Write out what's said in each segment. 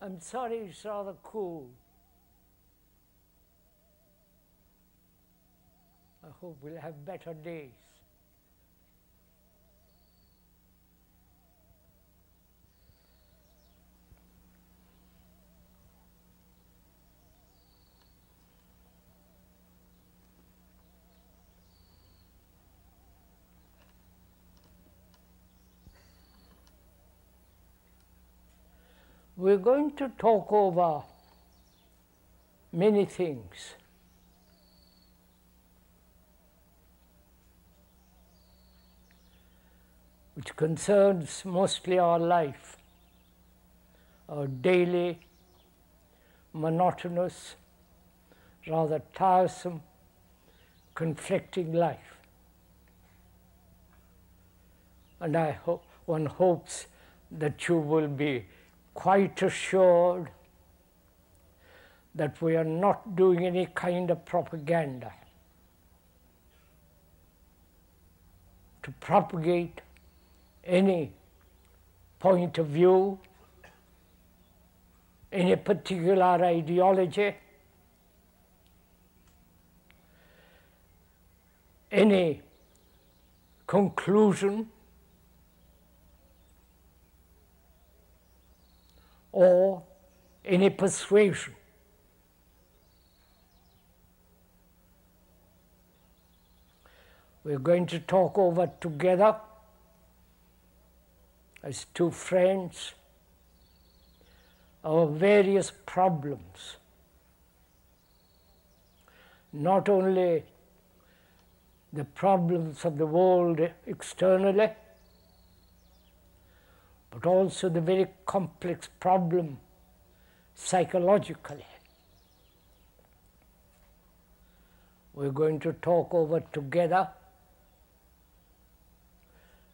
I'm sorry, it's rather cool. I hope we'll have better days. We're going to talk over many things. Which concerns mostly our life, our daily, monotonous, rather tiresome, conflicting life. And one hopes that you will be quite assured that we are not doing any kind of propaganda to propagate any point of view, any particular ideology, any conclusion, or any persuasion. We're going to talk over together as two friends our various problems, not only the problems of the world externally, but also the very complex problem psychologically. We're going to talk over together,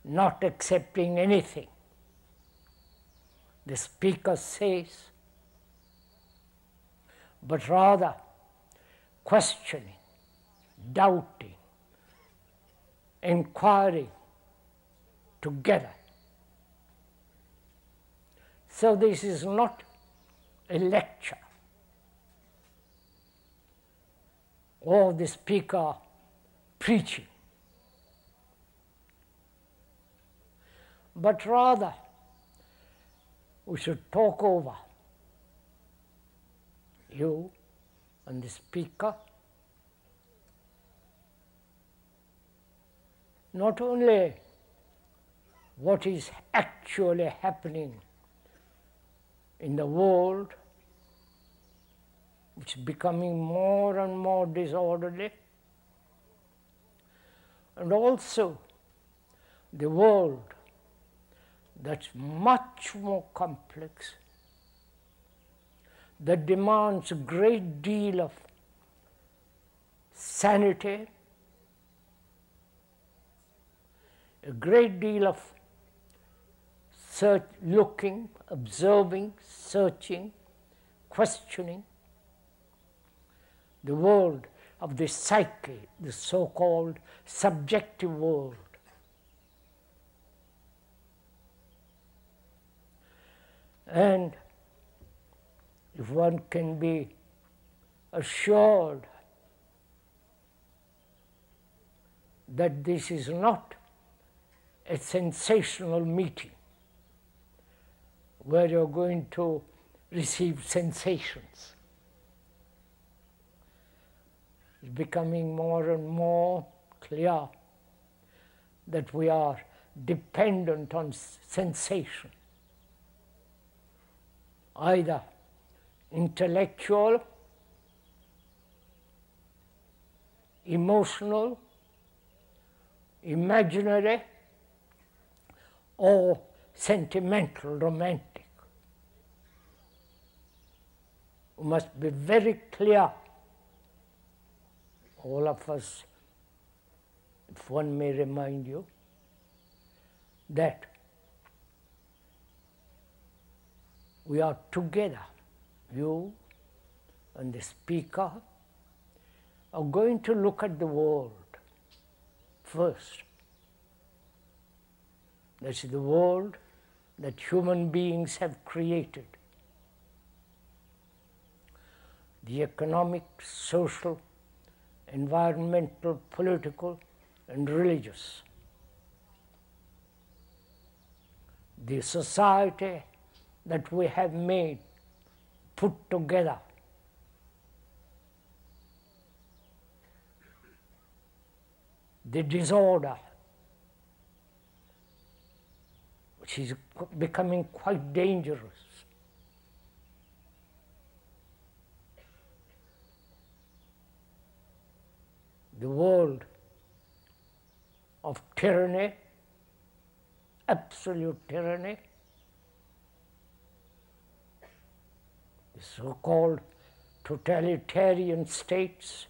not accepting anything the speaker says, but rather questioning, doubting, inquiring together. So this is not a lecture or the speaker preaching, but rather we should talk over, you and the speaker, not only what is actually happening in the world, which is becoming more and more disorderly, and also the world that's much more complex, that demands a great deal of sanity, a great deal of looking, observing, searching, questioning. The world of the psyche, the so-called subjective world. And if one can be assured that this is not a sensational meeting where you're going to receive sensations, it's becoming more and more clear that we are dependent on sensation, either intellectual, emotional, imaginary, or sentimental, romantic. We must be very clear, all of us, if one may remind you, that we are together. You and the speaker are going to look at the world first. That's the world that human beings have created. the economic, social, environmental, political, and religious. The society that we have made, put together, the disorder, which is becoming quite dangerous. The world of tyranny, absolute tyranny, the so-called totalitarian states,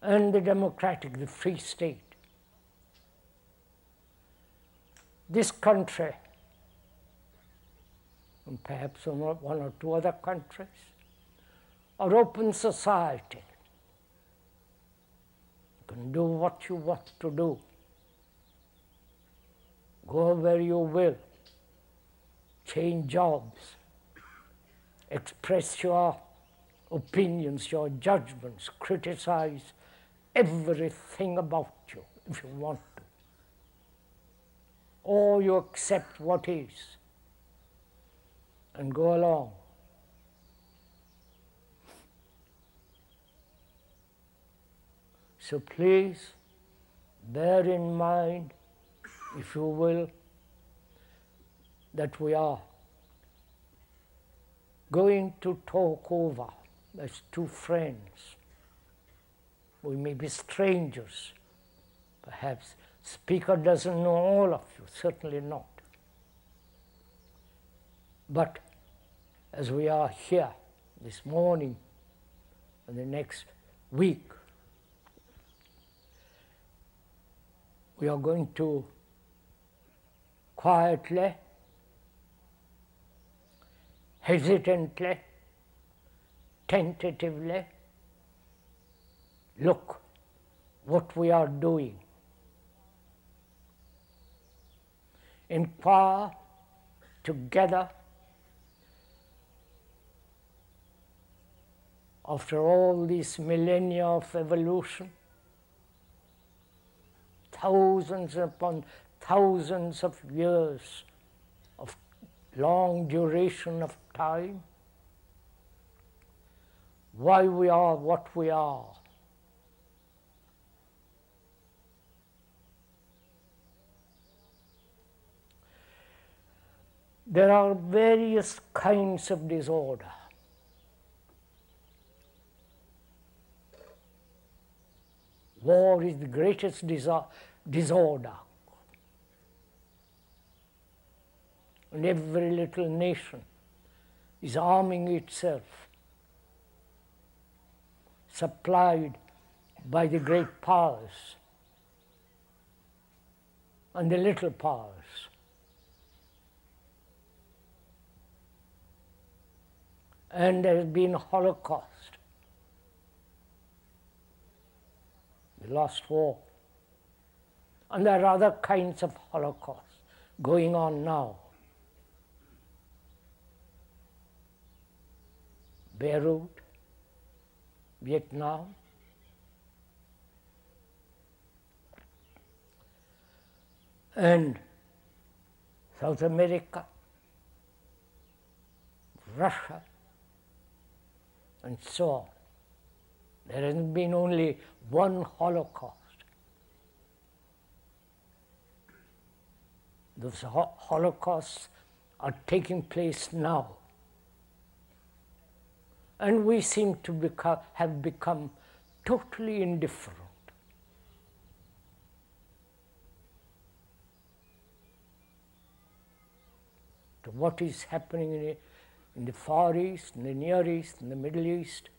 and the democratic, the free state. This country, and perhaps one or two other countries, are open society. You can do what you want to do. Go where you will. Change jobs. Express your opinions, your judgments. Criticize everything about you if you want to. Or you accept what is and go along. So please bear in mind, if you will, that we are going to talk over as two friends. We may be strangers. Perhaps speaker doesn't know all of you, certainly not. But as we are here this morning and the next week, we are going to quietly, hesitantly, tentatively look what we are doing. Inquire together after all these millennia of evolution, thousands upon thousands of years of long duration of time, why we are what we are. There are various kinds of disorder. War is the greatest disorder. And every little nation is arming itself, supplied by the great powers and the little powers. And there has been a Holocaust, the last war. And there are other kinds of Holocausts going on now. Beirut, Vietnam, and South America, Russia, and so on. There hasn't been only one Holocaust. Those Holocausts are taking place now. And we seem to have become totally indifferent. To what is happening in the Far East, in the Near East, in the Middle East,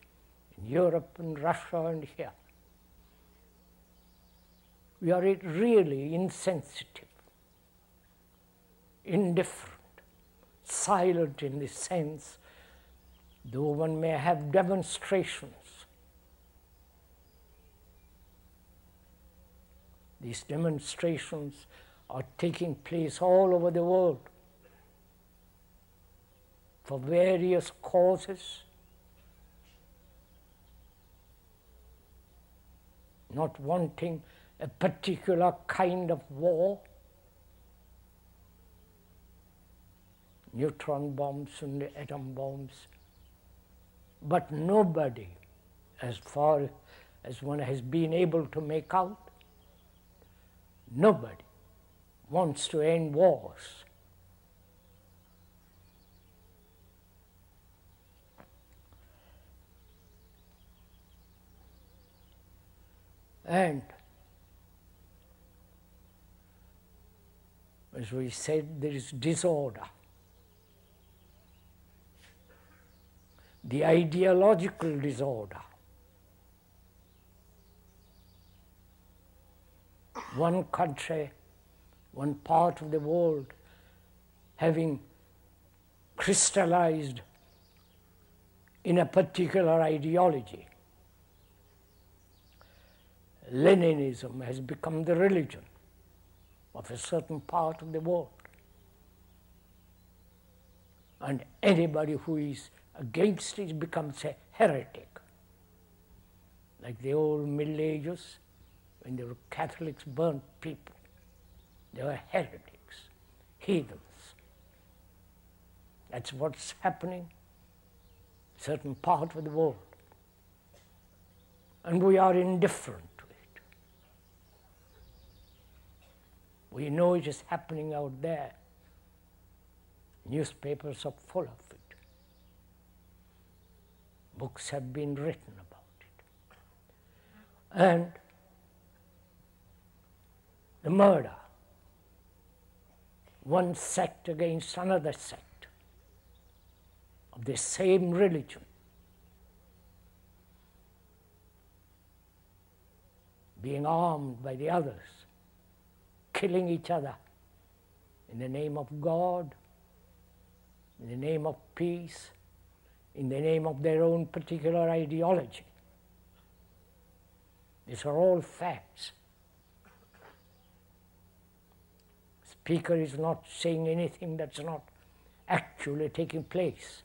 in Europe and Russia and here. We are really insensitive, indifferent, silent in the sense, though one may have demonstrations. These demonstrations are taking place all over the world. for various causes, not wanting a particular kind of war, neutron bombs and the atom bombs, but nobody, as far as one has been able to make out, nobody wants to end wars. And as we said, there is disorder. The ideological disorder. One country, one part of the world having crystallized in a particular ideology. Leninism has become the religion of a certain part of the world. And anybody who is against it becomes a heretic. Like the old Middle Ages, when the Catholics burnt people, they were heretics, heathens. That's what's happening in certain part of the world. And we are indifferent to it. We know it is happening out there. Newspapers are full of it. Books have been written about it. And the murder, one sect against another sect of the same religion, being armed by the others, killing each other in the name of God, in the name of peace, in the name of their own particular ideology. These are all facts. Speaker is not saying anything that's not actually taking place.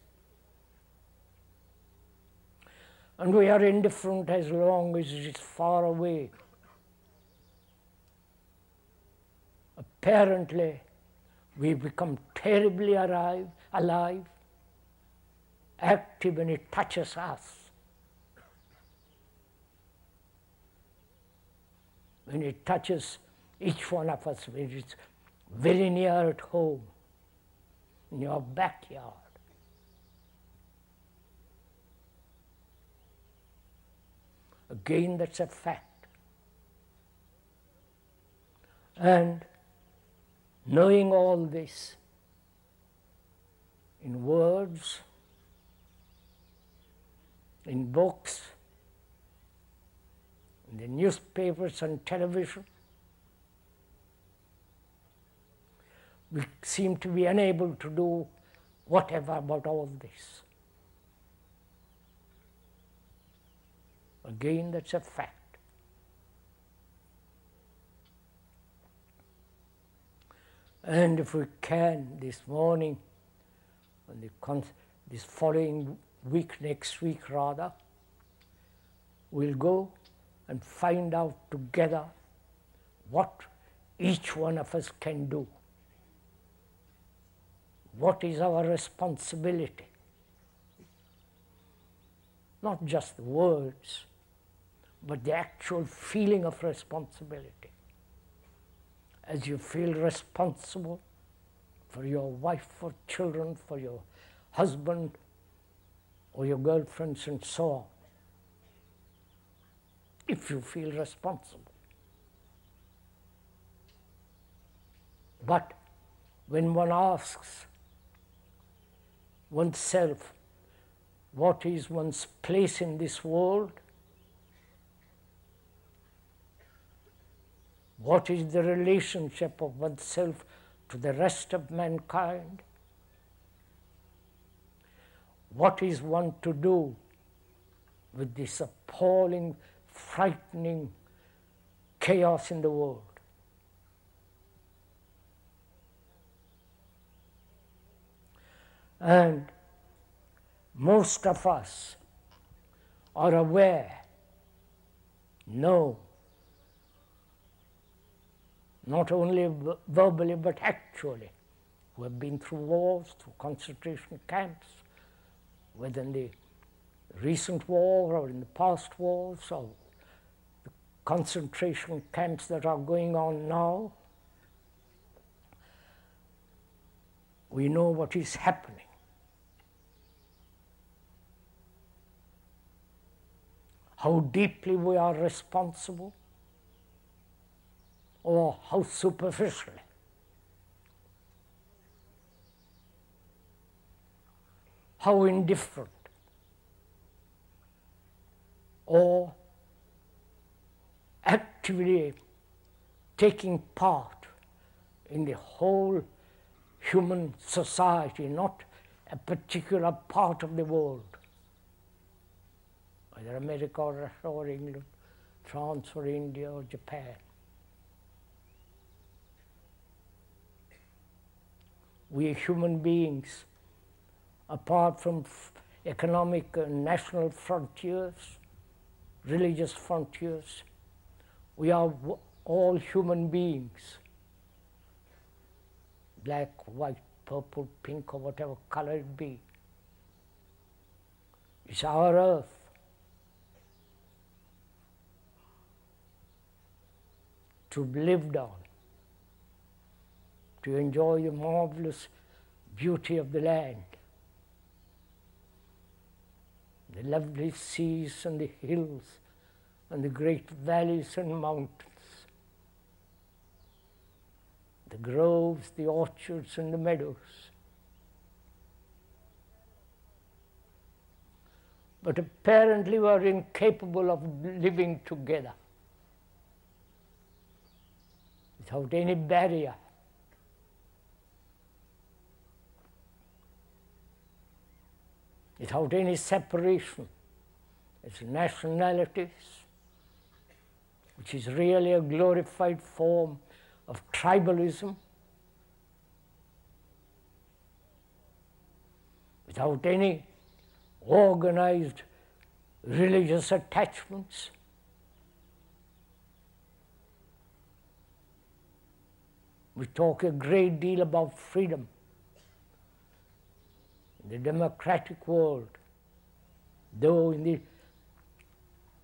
And we are indifferent as long as it is far away. Apparently, we become terribly alive, active when it touches us. When it touches each one of us, when it's very near at home, in your backyard. Again, that's a fact. And knowing all this in words, in books, in the newspapers and television, we seem to be unable to do whatever about all this. Again, that's a fact. And if we can, this morning, on this following week, next week rather, we'll go and find out together what each one of us can do. What is our responsibility? Not just the words, but the actual feeling of responsibility. As you feel responsible for your wife, for children, for your husband, or your girlfriends, and so on. If you feel responsible. But when one asks oneself, what is one's place in this world? What is the relationship of oneself to the rest of mankind? What is one to do with this appalling, frightening chaos in the world? And most of us are aware, know, not only verbally but actually, who have been through wars, through concentration camps, whether in the recent war or in the past wars, or the concentration camps that are going on now. We know what is happening. How deeply we are responsible, or how superficially. How indifferent, or actively taking part in the whole human society, not a particular part of the world, either America or Russia or England, France or India or Japan. We human beings, apart from economic and national frontiers, religious frontiers, we are all human beings, black, white, purple, pink, or whatever color it be. It's our earth. To be lived on, to enjoy the marvelous beauty of the land, the lovely seas and the hills and the great valleys and mountains, the groves, the orchards and the meadows. But apparently we are incapable of living together without any barrier. Without any separation. It's nationalities, which is really a glorified form of tribalism, without any organized religious attachments. We talk a great deal about freedom in the democratic world, though in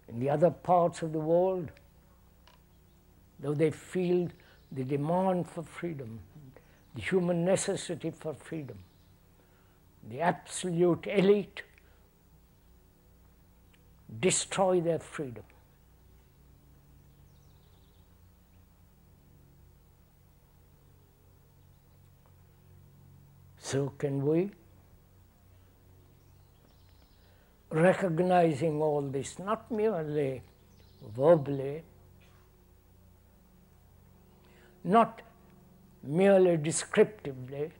the other parts of the world, though they feel the demand for freedom, the human necessity for freedom, the absolute elite destroy their freedom. So can we, recognizing all this, not merely verbally, not merely descriptively,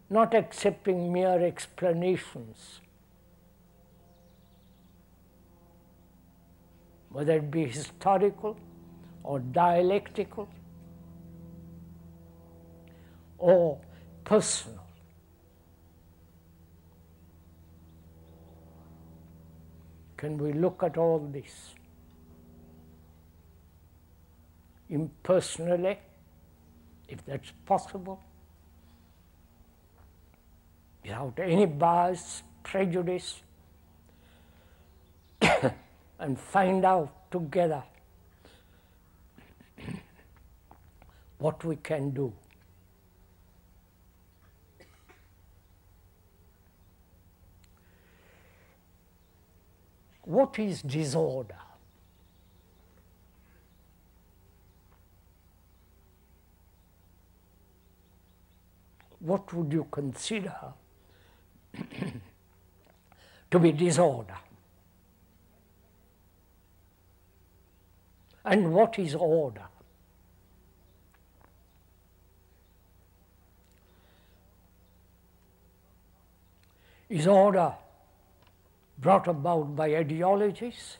not accepting mere explanations, whether it be historical or dialectical or personal. Can we look at all this impersonally, if that's possible, without any bias, prejudice, and find out together what we can do? What is disorder? What would you consider to be disorder? And what is order? Is order brought about by ideologies?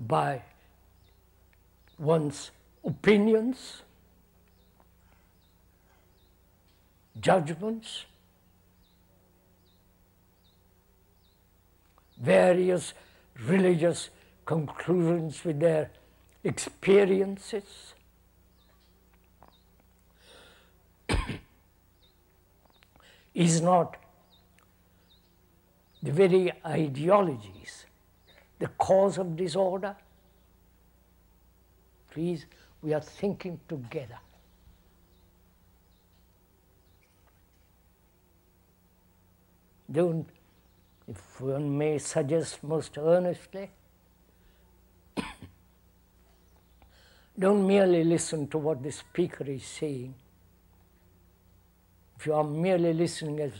By one's opinions? judgments, various religious conclusions with their experiences. Is not the very ideologies the cause of disorder? Please, we are thinking together. Don't, if one may suggest most earnestly, don't merely listen to what the speaker is saying. If you are merely listening as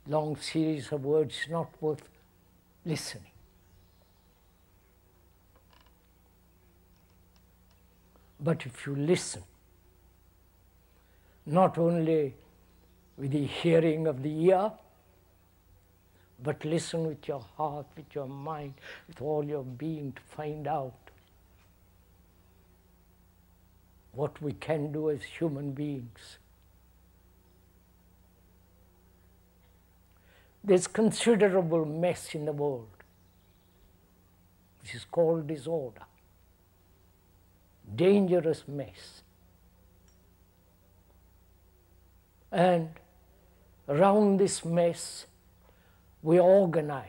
long series of words, it's not worth listening. But if you listen, not only with the hearing of the ear, but listen with your heart, with your mind, with all your being to find out what we can do as human beings. There's considerable mess in the world, which is called disorder. Dangerous mess. And around this mess, we organize.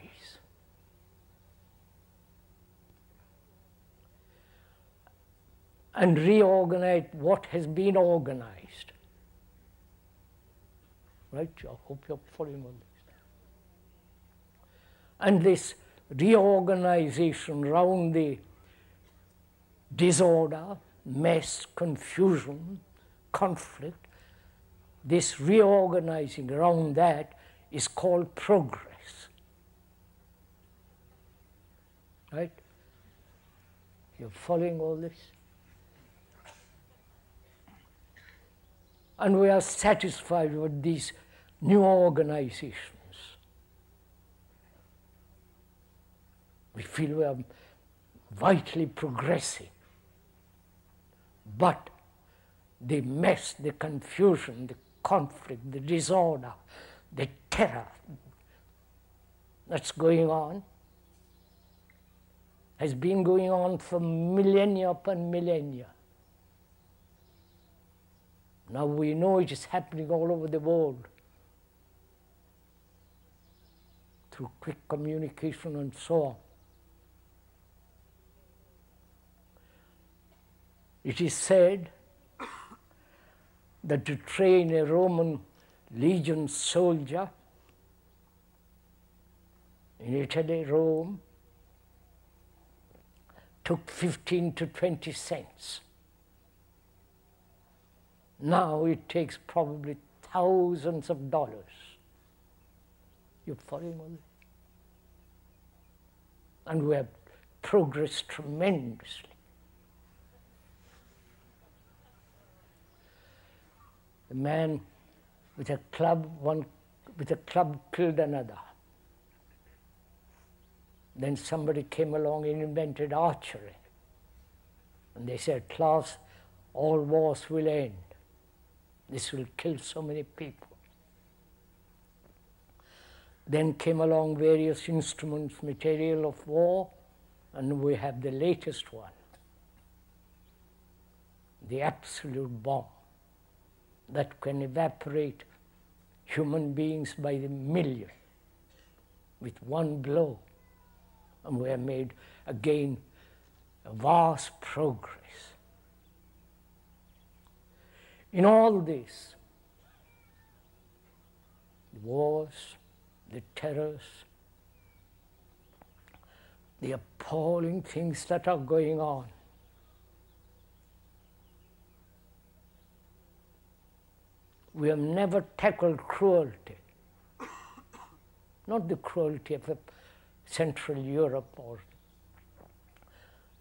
And reorganize what has been organized. Right? I hope you're following on this. And this reorganization around the disorder, mess, confusion, conflict, this reorganizing around that is called progress. Right? You're following all this? And we are satisfied with these new organizations. We feel we are vitally progressing. But the mess, the confusion, the conflict, the disorder, the terror that's going on has been going on for millennia upon millennia. Now we know it is happening all over the world through quick communication and so on. It is said that to train a Roman legion soldier in Italy, Rome, took 15 to 20 cents. Now it takes probably thousands of dollars. You're following all this? And we have progressed tremendously. A man with a club, killed another. Then somebody came along and invented archery. And they said, at last, all wars will end. This will kill so many people. Then came along various instruments, material of war, and we have the latest one, the absolute bomb that can evaporate human beings by the million with one blow. And we have made, again, a vast progress. In all this, the wars, the terrors, the appalling things that are going on, we have never tackled cruelty. Not the cruelty of Central Europe or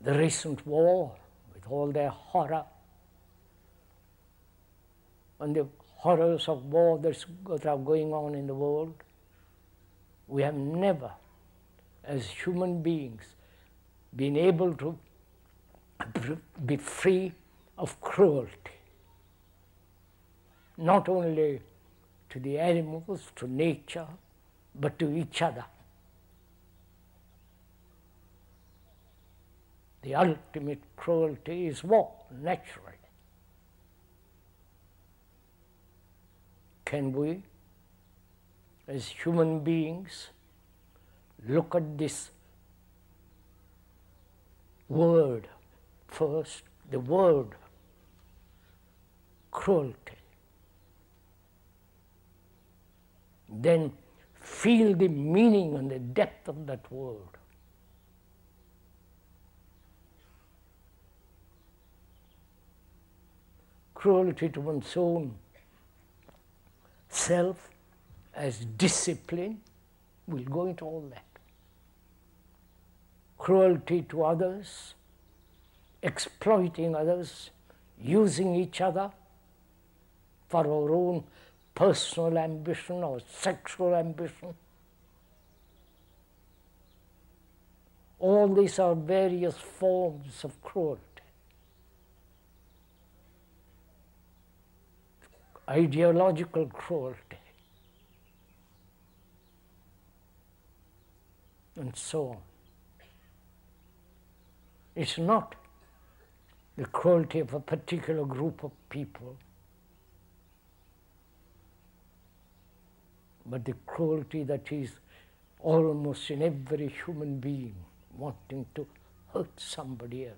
the recent war with all their horror and the horrors of war that are going on in the world. We have never, as human beings, been able to be free of cruelty. Not only to the animals, to nature, but to each other. The ultimate cruelty is war, naturally. Can we, as human beings, look at this word first, the word cruelty, then feel the meaning and the depth of that word. Cruelty to one's own self as discipline, we'll go into all that. Cruelty to others, exploiting others, using each other for our own personal ambition or sexual ambition. All these are various forms of cruelty. Ideological cruelty, and so on. It's not the cruelty of a particular group of people, but the cruelty that is almost in every human being wanting to hurt somebody else.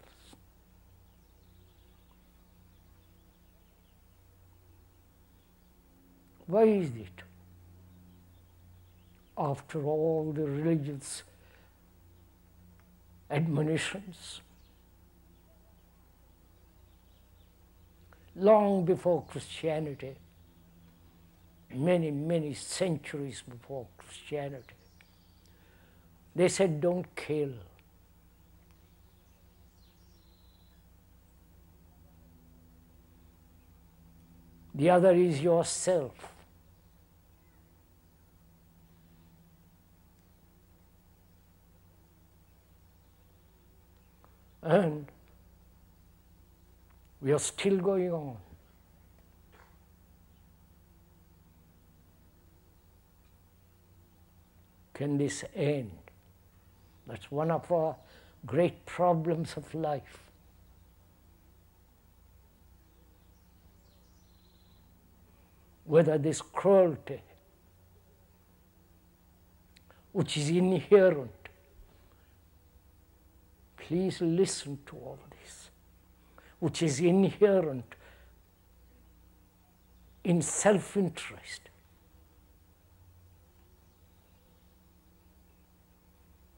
Why is it, after all the religious admonitions, long before Christianity, many, many centuries before Christianity, they said, don't kill. The other is yourself. And we are still going on. Can this end? That's one of our great problems of life. Whether this cruelty, which is inherent, please listen to all this, which is inherent in self-interest.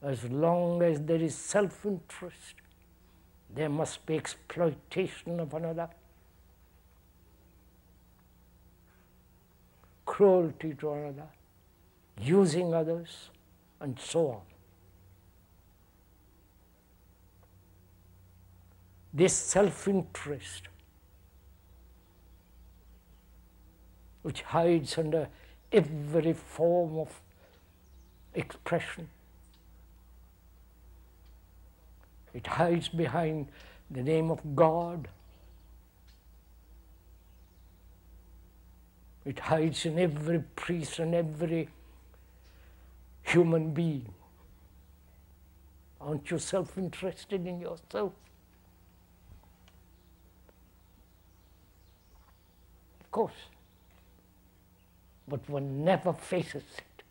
As long as there is self-interest, there must be exploitation of another, cruelty to another, using others, and so on. This self-interest, which hides under every form of expression, it hides behind the name of God. It hides in every priest and every human being. Aren't you self-interested in yourself? Of course. But one never faces it.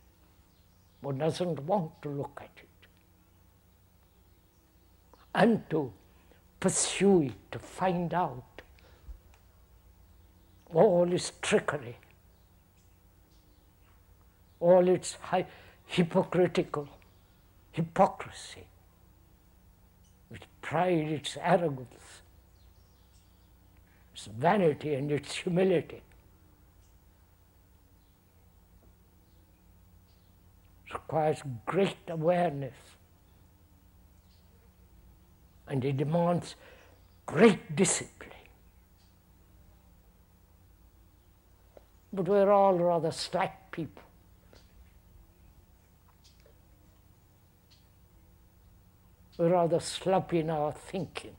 One doesn't want to look at it. And to pursue it, to find out all its trickery, all its hypocritical hypocrisy, its pride, its arrogance, its vanity and its humility. It requires great awareness, and it demands great discipline. But we're all rather slack people. We're rather sloppy in our thinking.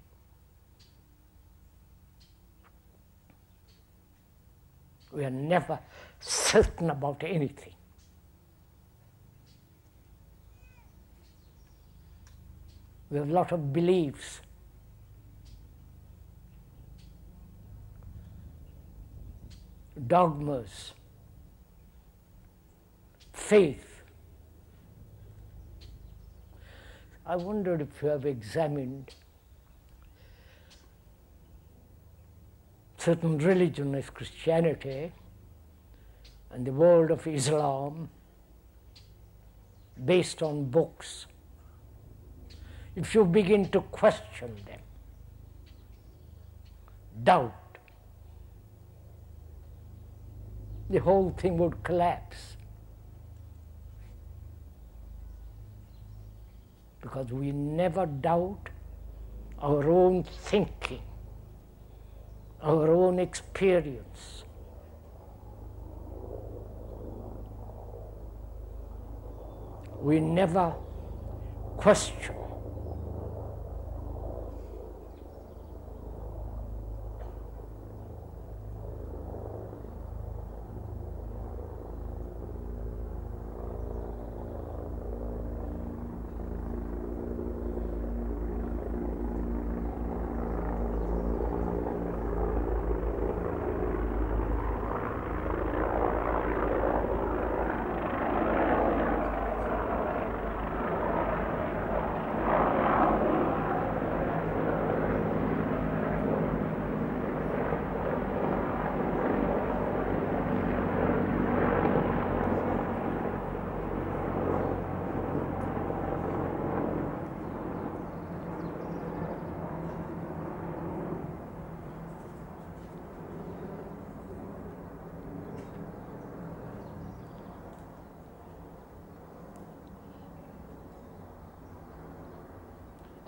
We are never certain about anything. We have a lot of beliefs. Dogmas, faith. I wondered if you have examined certain religion as Christianity and the world of Islam based on books. If you begin to question them, doubt, the whole thing would collapse. Because we never doubt our own thinking, our own experience. We never question.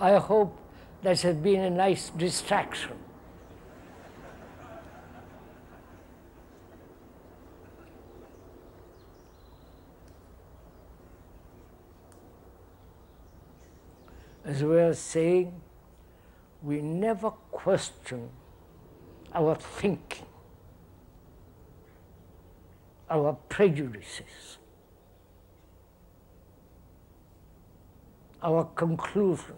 I hope that has been a nice distraction. As we are saying, we never question our thinking, our prejudices, our conclusions,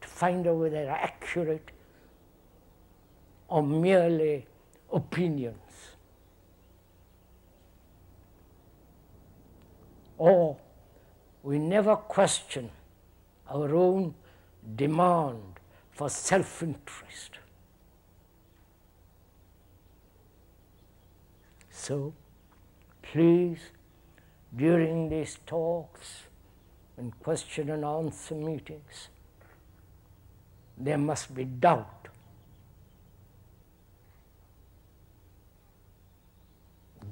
to find out whether they're accurate or merely opinions. Or we never question our own demand for self-interest. So, please, during these talks and question and answer meetings, there must be doubt.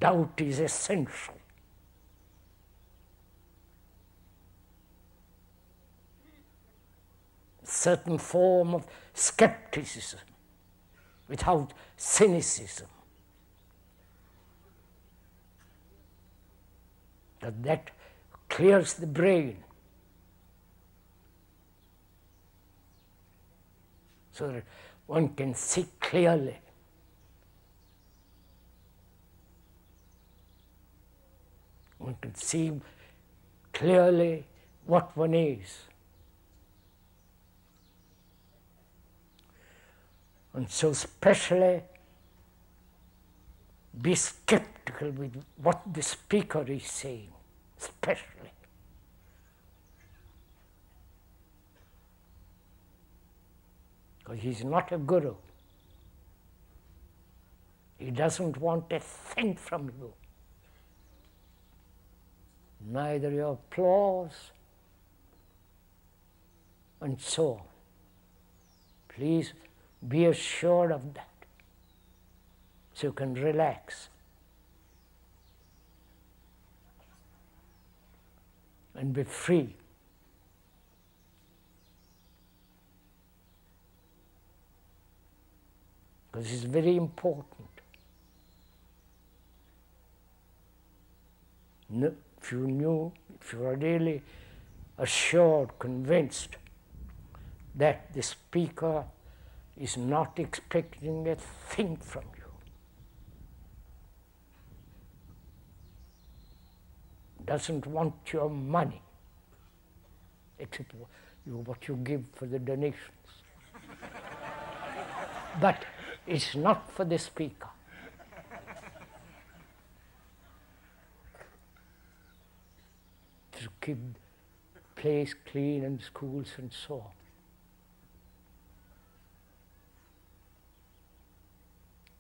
Doubt is essential. Certain form of skepticism without cynicism. That clears the brain so that one can see clearly. One can see clearly what one is. And so especially be skeptical with what the speaker is saying, especially. Because he's not a guru. He doesn't want a thing from you. Neither your applause, and so on. Please be assured of that, so you can relax and be free. Because it's very important. If you are really assured, convinced that the speaker is not expecting a thing from you, doesn't want your money, except what you give for the donations. But it's not for the speaker. To keep place clean and schools and so on.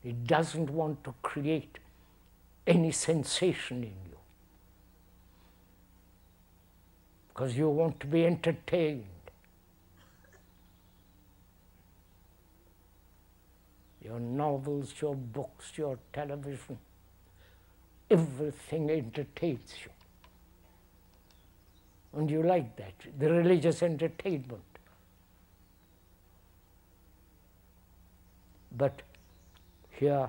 It doesn't want to create any sensation in you, because you want to be entertained. Your novels, your books, your television, everything entertains you. And you like that, the religious entertainment. But here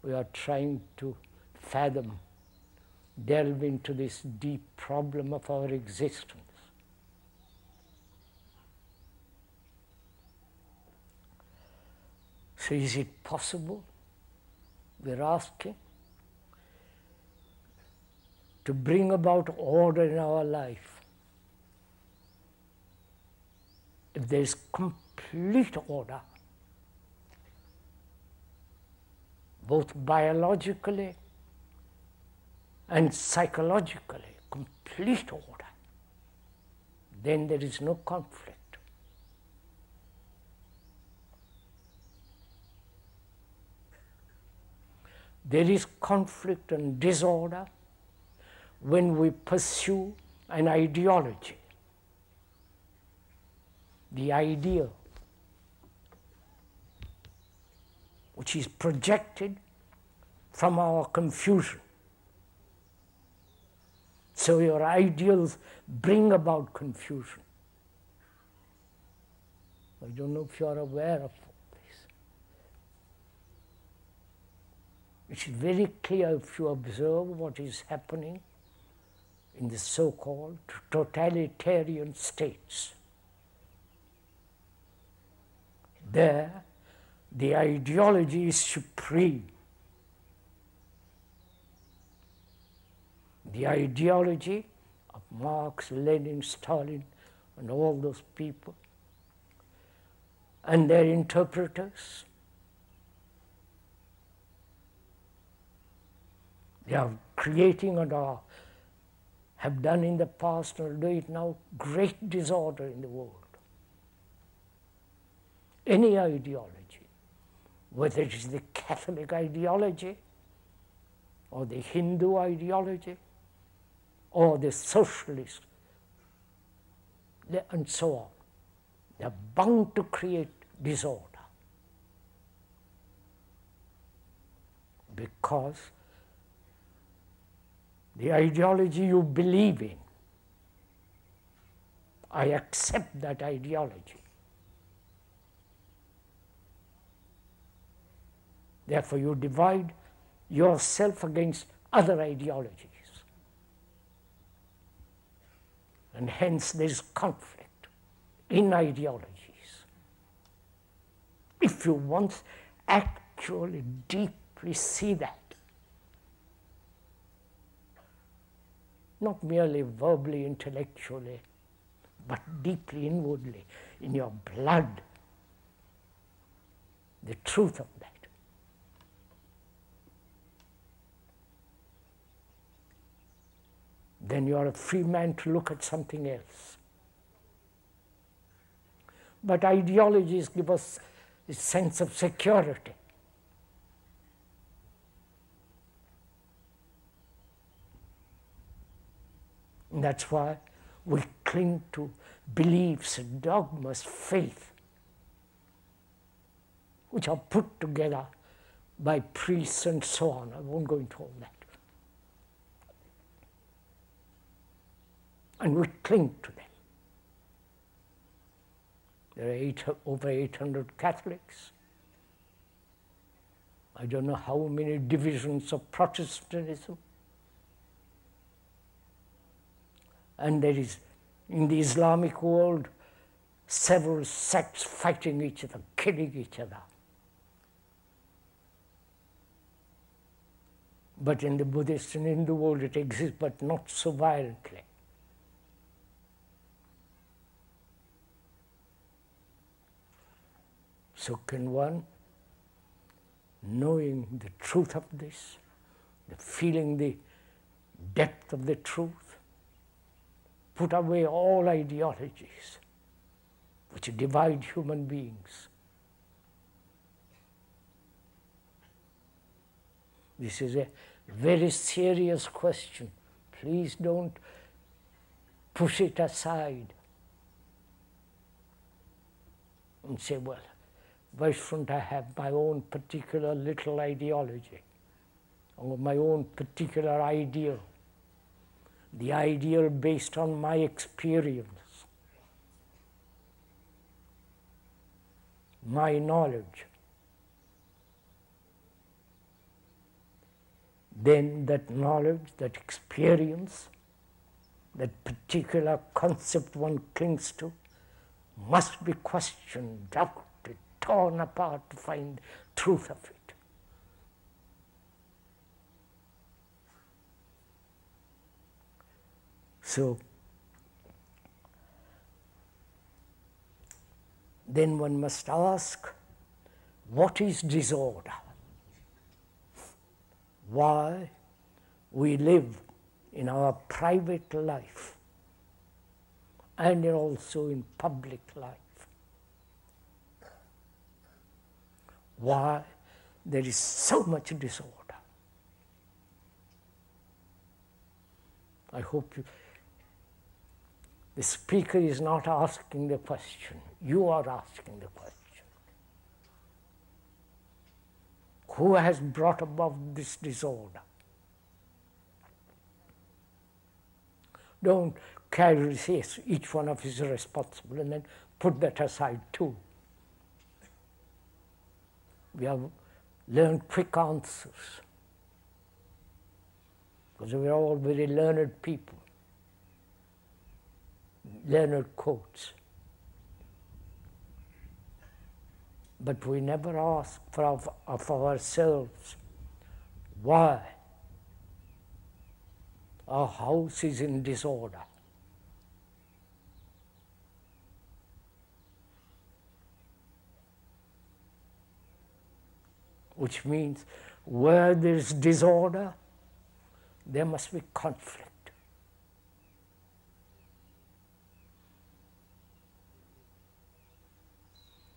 we are trying to fathom, delve into this deep problem of our existence. So is it possible, we're asking, to bring about order in our life? If there is complete order, both biologically and psychologically, complete order, then there is no conflict. There is conflict and disorder when we pursue an ideology, the ideal, which is projected from our confusion. So your ideals bring about confusion. I don't know if you are aware of this. It's very clear if you observe what is happening in the so-called totalitarian states. There, the ideology is supreme. The ideology of Marx, Lenin, Stalin, and all those people, and their interpreters. They are creating and have done in the past and will do it now, great disorder in the world. Any ideology, whether it is the Catholic ideology, or the Hindu ideology, or the socialist, and so on, they are bound to create disorder. Because the ideology you believe in, I accept that ideology. Therefore, you divide yourself against other ideologies. And hence there is conflict in ideologies. If you once actually deeply see that, not merely verbally, intellectually, but deeply inwardly, in your blood, the truth of that, then you are a free man to look at something else. But ideologies give us a sense of security. And that's why we cling to beliefs, dogmas, faith, which are put together by priests and so on. I won't go into all that. And we cling to them. There are over 800 Catholics. I don't know how many divisions of Protestantism. And there is, in the Islamic world, several sects fighting each other, killing each other. But in the Buddhist and Hindu world it exists, but not so violently. So can one, knowing the truth of this, feeling the depth of the truth, put away all ideologies which divide human beings. This is a very serious question. Please don't push it aside and say, well, why shouldn't I have my own particular little ideology or my own particular ideal, the ideal based on my experience, my knowledge? Then that knowledge, that experience, that particular concept one clings to must be questioned, doubted, torn apart to find the truth of it. So, then one must ask, what is disorder? Why we live in our private life and also in public life. Why there is so much disorder. I hope the speaker is not asking the question, you are asking the question. Who has brought about this disorder? Don't casually say, yes, each one of us is responsible, and then put that aside too. We have learned quick answers, because we are all very learned people, learned quotes. But we never ask of ourselves why our house is in disorder. Which means where there is disorder, there must be conflict.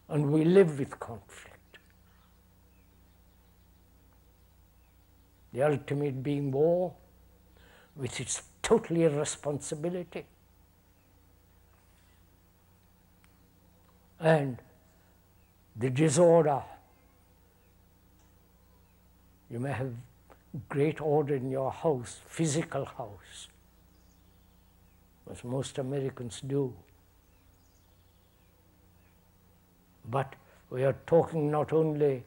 And we live with conflict. The ultimate being war, with its total irresponsibility. And the disorder. You may have great order in your house, physical house, as most Americans do. But we are talking not only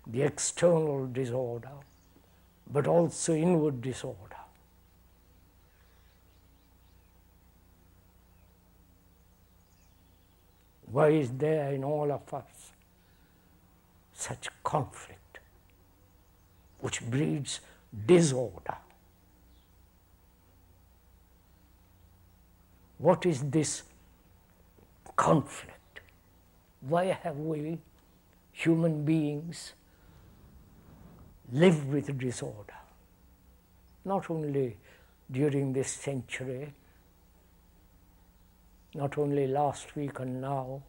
the external disorder, but also inward disorder. Why is there in all of us such conflict, which breeds disorder? What is this conflict? Why have we, human beings, lived with disorder? Not only during this century, not only last week and now,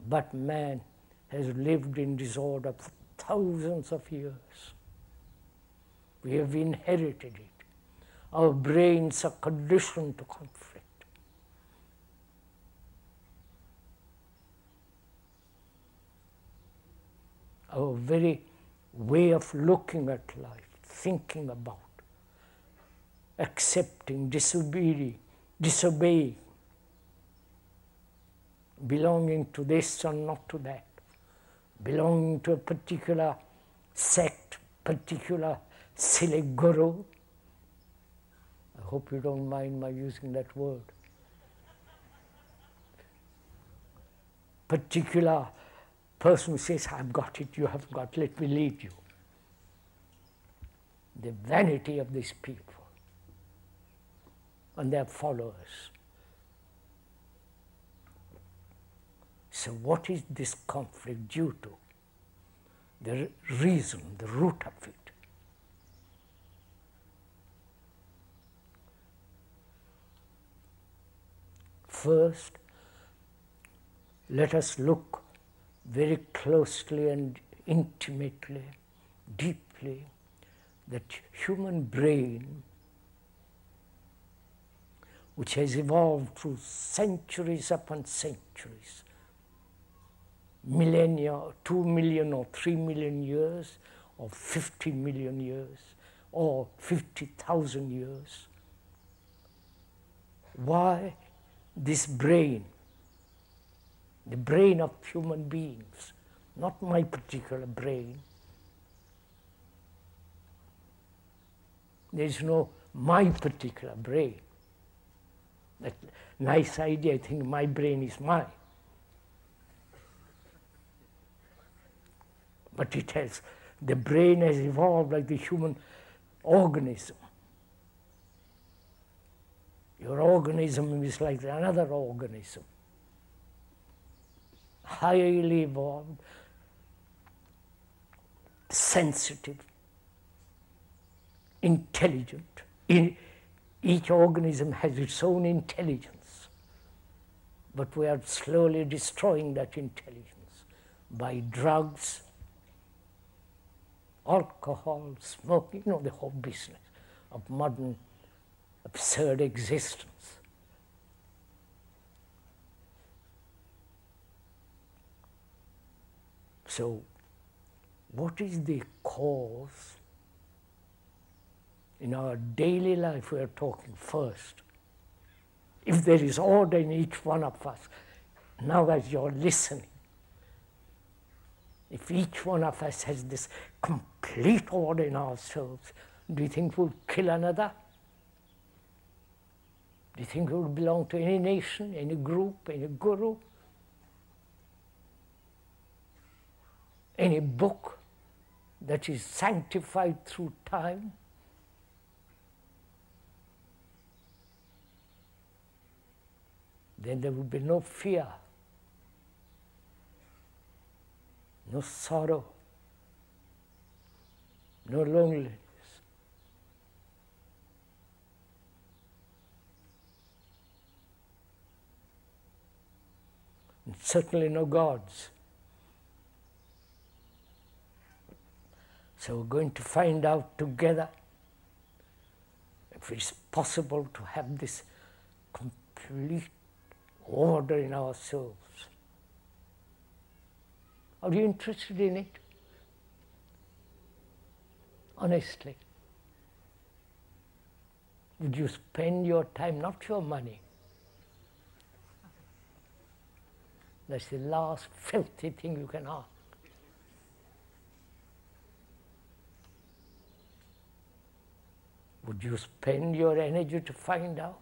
but man has lived in disorder for thousands of years. We have inherited it. Our brains are conditioned to conflict. Our very way of looking at life, thinking about, accepting, disobeying, belonging to this or not to that, belonging to a particular sect, particular silly guru. I hope you don't mind my using that word. Particular person who says, I've got it, you haven't got it, let me lead you. the vanity of these people and their followers. So what is this conflict due to? The reason, the root of it. First, let us look very closely and intimately, deeply, that human brain, which has evolved through centuries upon centuries, millennia, 2 million or 3 million years, or 50 million years, or 50,000 years. Why this brain, the brain of human beings, not my particular brain? There is no my particular brain. That nice idea, I think my brain is mine. But it has, the brain has evolved like the human organism. Your organism is like another organism, highly evolved, sensitive, intelligent. Each organism has its own intelligence, but we are slowly destroying that intelligence by drugs, alcohol, smoking, the whole business of modern absurd existence. So, what is the cause? In our daily life, we are talking first. If there is order in each one of us, now as you're listening, if each one of us has this complete order in ourselves, do you think we'll kill another? Do you think we will belong to any nation, any group, any guru, any book that is sanctified through time? Then there will be no fear, no sorrow, no loneliness. And certainly no gods. So we're going to find out together if it's possible to have this complete order in ourselves. Are you interested in it? Honestly. Would you spend your time, not your money? That's the last filthy thing you can ask. Would you spend your energy to find out?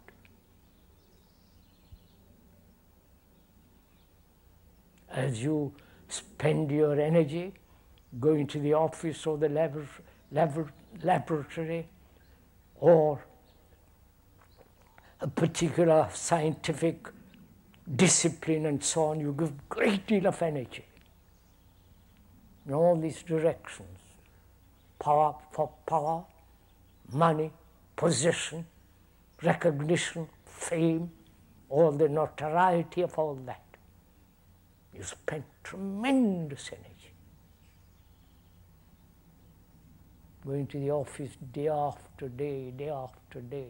As you spend your energy going to the office or the laboratory or a particular scientific discipline and so on, you give great deal of energy in all these directions. Power for power, money, position, recognition, fame, all the notoriety of all that. You spend tremendous energy going to the office day after day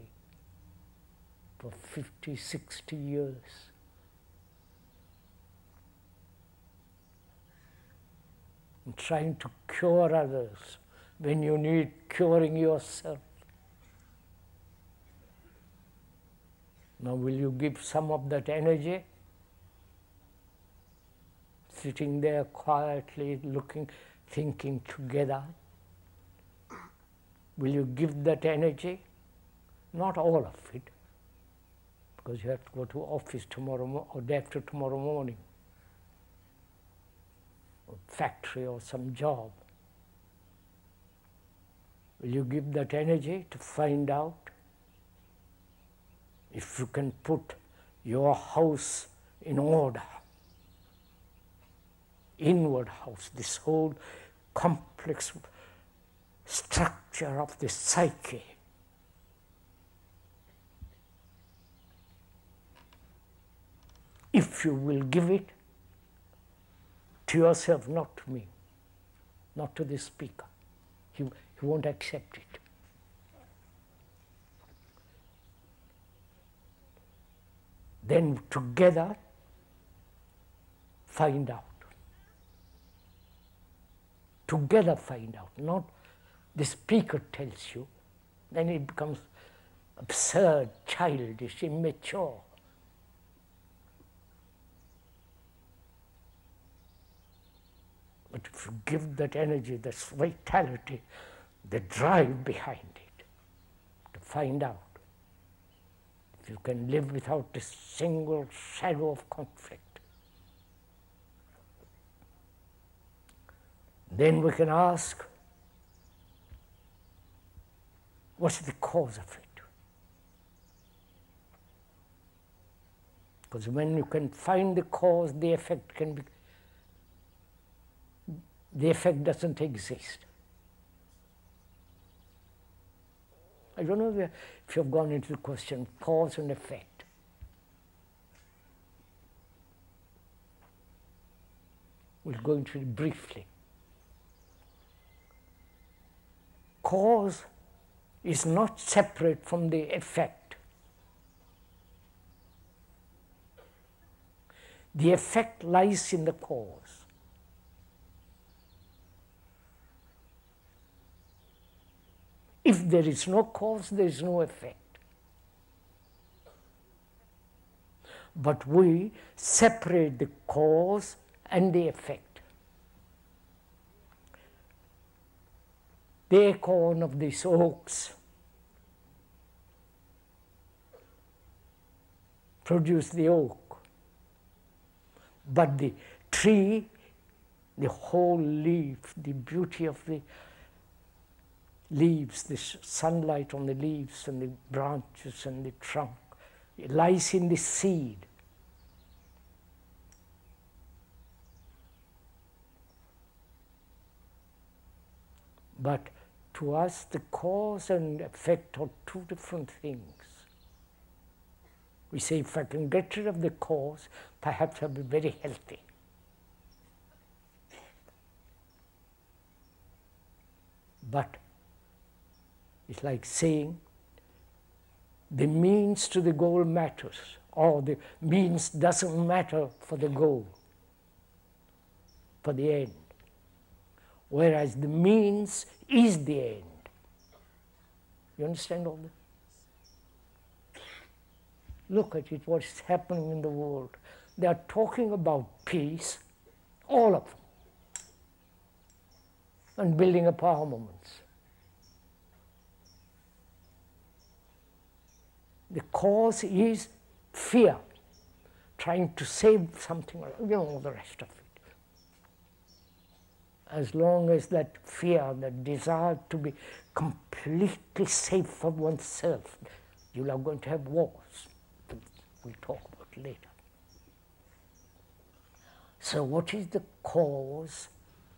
for 50, 60 years. And trying to cure others when you need curing yourself. Now will you give some of that energy? Sitting there quietly, looking, thinking together. Will you give that energy? Not all of it, because you have to go to office tomorrow or day after tomorrow morning, or factory or some job. Will you give that energy to find out if you can put your house in order? Inward house, this whole complex structure of the psyche. If you will give it to yourself, not to me, not to the speaker, he won't accept it. Then together find out. Together find out, not the speaker tells you, then it becomes absurd, childish, immature. But if you give that energy, that vitality, the drive behind it, to find out, if you can live without a single shadow of conflict, then we can ask, what's the cause of it? Because when you can find the cause, the effect can be, the effect doesn't exist. I don't know if you've gone into the question, cause and effect. We'll go into it briefly. Cause is not separate from the effect. The effect lies in the cause. If there is no cause, there is no effect. But we separate the cause and the effect. The acorn of these oaks produce the oak, but the tree, the whole leaf, the beauty of the leaves, the sunlight on the leaves and the branches and the trunk, it lies in the seed. But to us, the cause and effect are two different things. We say, if I can get rid of the cause, perhaps I'll be very healthy. But it's like saying, the means to the goal matters, or the means doesn't matter for the goal, for the end. Whereas the means is the end. You understand all that? Look at it, what's happening in the world. They are talking about peace, all of them, and building up armaments. The cause is fear, trying to save something, you know, the rest of it. As long as that fear, that desire to be completely safe for oneself, you are going to have wars. We'll talk about it later. So what is the cause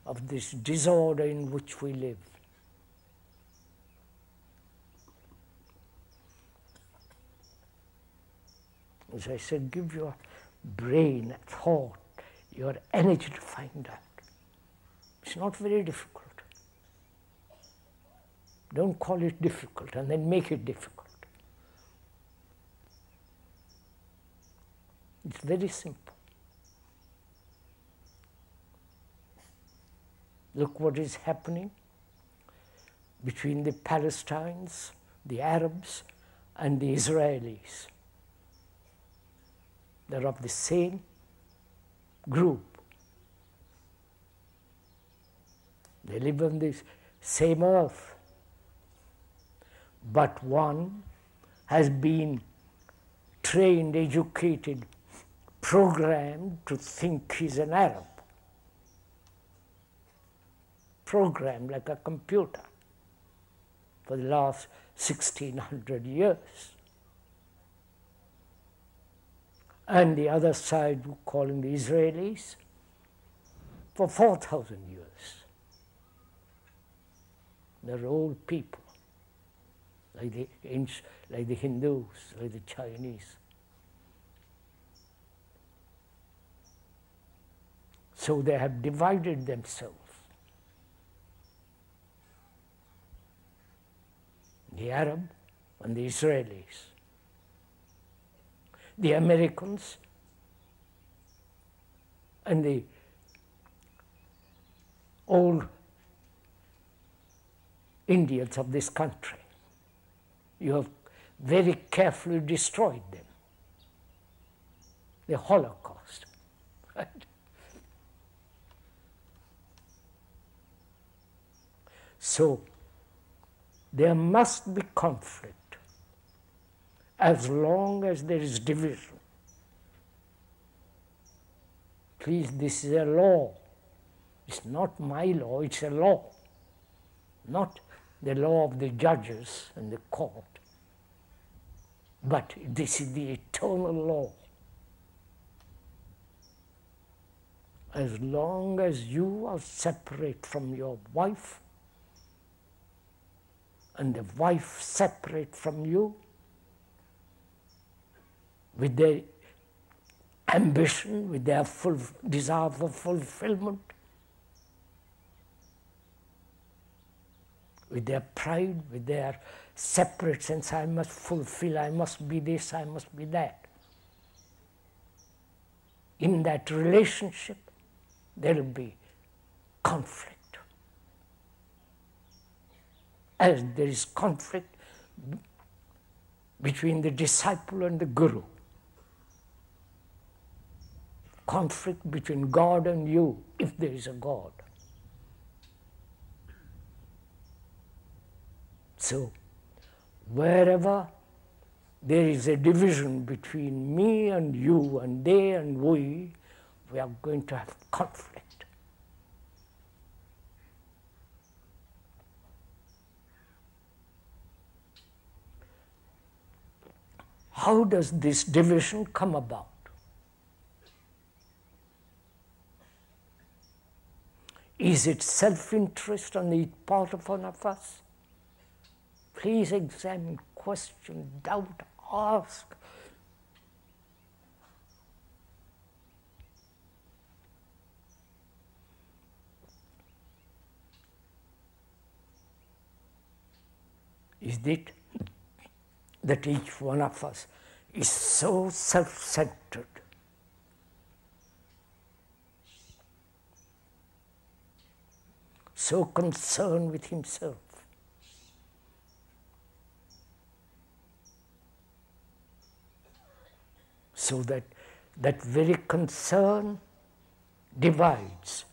of this disorder in which we live? As I said, give your brain, thought, your energy to find out. It's not very difficult. Don't call it difficult and then make it difficult. It's very simple. Look what is happening between the Palestinians, the Arabs, and the Israelis. They're of the same group. They live on this same earth. But one has been trained, educated, programmed to think he's an Arab. Programmed like a computer. for the last 1600 years. And the other side, calling the Israelis, for 4,000 years. They're old people, like the Hindus, like the Chinese. So they have divided themselves. The Arab and the Israelis. The Americans and the old Indians of this country. You have very carefully destroyed them. The Holocaust. Right? So there must be conflict as long as there is division. Please, this is a law. It's not my law, it's a law. Not the law of the judges and the court. But this is the eternal law. As long as you are separate from your wife, and the wife separate from you, with their ambition, with their full desire for fulfillment, with their pride, with their separate sense, I must fulfill, I must be this, I must be that. In that relationship, there will be conflict. As there is conflict between the disciple and the guru. Conflict between God and you, if there is a God. So, wherever there is a division between me and you and they and we are going to have conflict. How does this division come about? Is it self-interest on the part of one of us? Please examine, question, doubt, ask. Is it that each one of us is so self-centered, so concerned with himself, so that that very concern divides.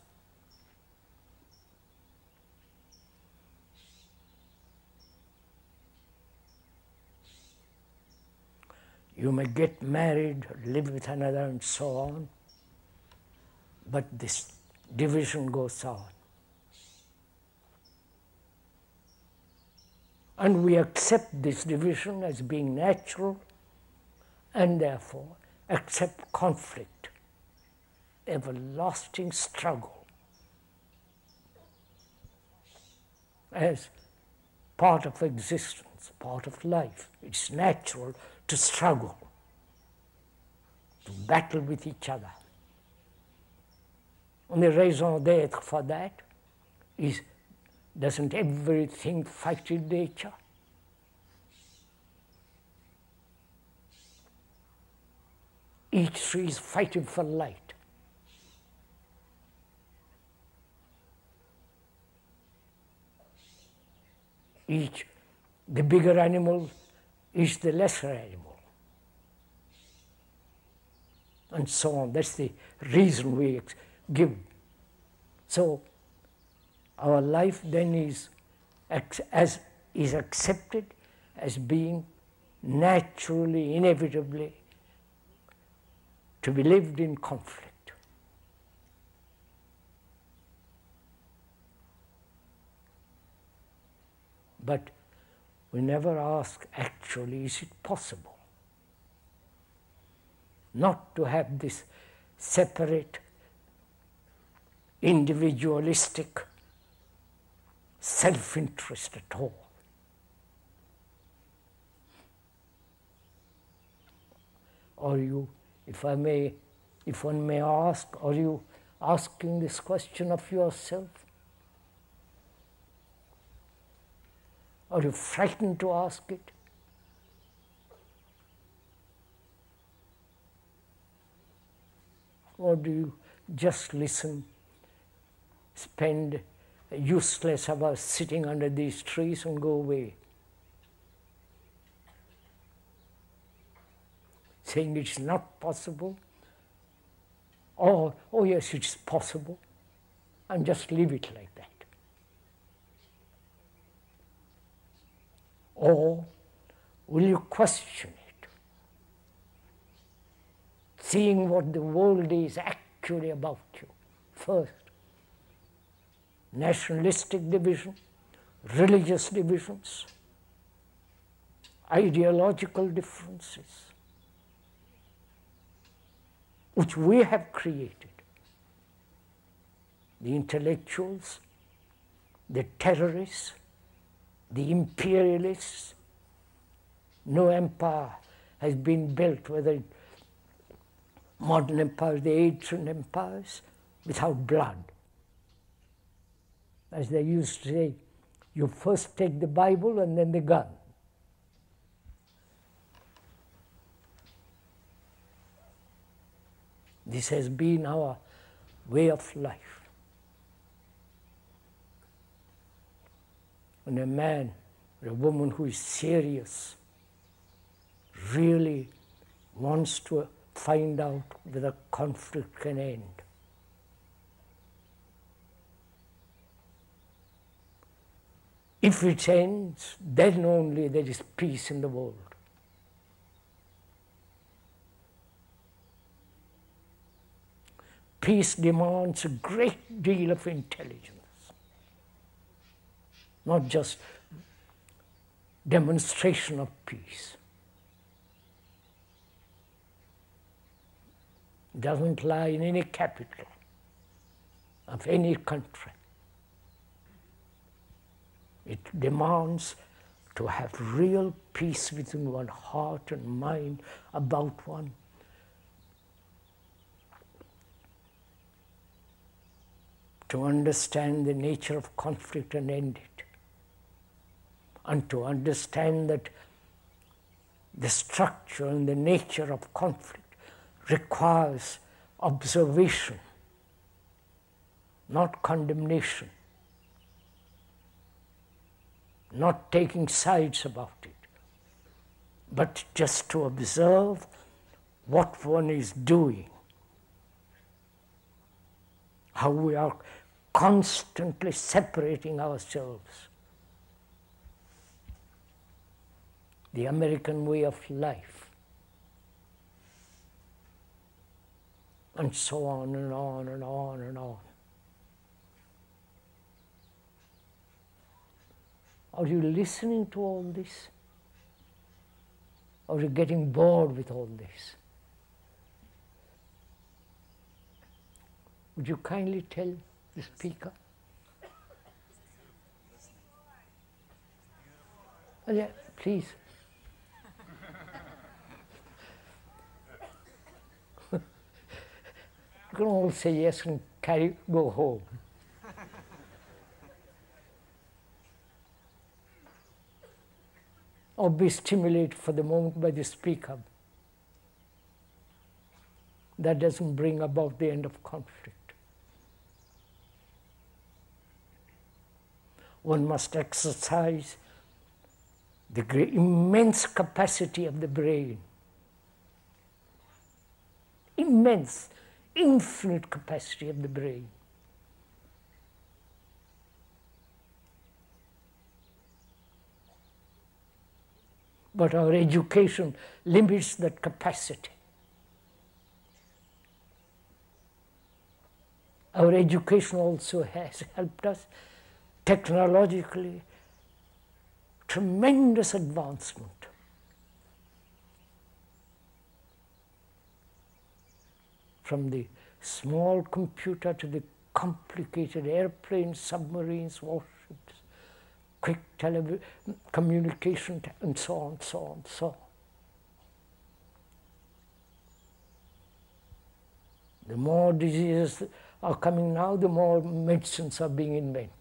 You may get married, live with another, and so on, but this division goes on. And we accept this division as being natural, and therefore accept conflict, everlasting struggle, as part of existence, part of life. It's natural to struggle, to battle with each other. And the raison d'etre for that is, doesn't everything fight in nature? Each tree is fighting for light. The bigger animal is the lesser animal. And so on. That's the reason we give. So our life then is accepted as being naturally, inevitably to be lived in conflict. But We never ask, actually, is it possible not to have this separate, individualistic self-interest at all? Or you, if one may ask, are you asking this question of yourself? Are you frightened to ask it? Or do you just listen, spend useless hours sitting under these trees and go away, saying it's not possible, or, oh yes, it's possible, and just leave it like that? Or will you question it, seeing what the world is actually about you? First, nationalistic division, religious divisions, ideological differences, which we have created. The intellectuals, the terrorists, the imperialists. No empire has been built, whether modern empires, the ancient empires, without blood. As they used to say, you first take the Bible and then the gun. This has been our way of life. When a man or a woman who is serious really wants to find out whether conflict can end, if it ends, then only there is peace in the world. Peace demands a great deal of intelligence, not just demonstration of peace. It doesn't lie in any capital of any country. It demands to have real peace within one heart and mind about one. To understand the nature of conflict and end it. And to understand that the structure and the nature of conflict requires observation, not condemnation, not taking sides about it, but just to observe what one is doing, how we are constantly separating ourselves. The American way of life, and so on and on and on and on. Are you listening to all this? Or are you getting bored with all this? Would you kindly tell the speaker? Oh, yeah, please. You can all say yes and go home. Or be stimulated for the moment by the speaker. That doesn't bring about the end of conflict. One must exercise the immense capacity of the brain. Immense, infinite capacity of the brain. But our education limits that capacity. Our education also has helped us technologically tremendous advancement. From the small computer to the complicated airplanes, submarines, warships, quick communication, and so on, so on, so on. The more diseases are coming now, the more medicines are being invented.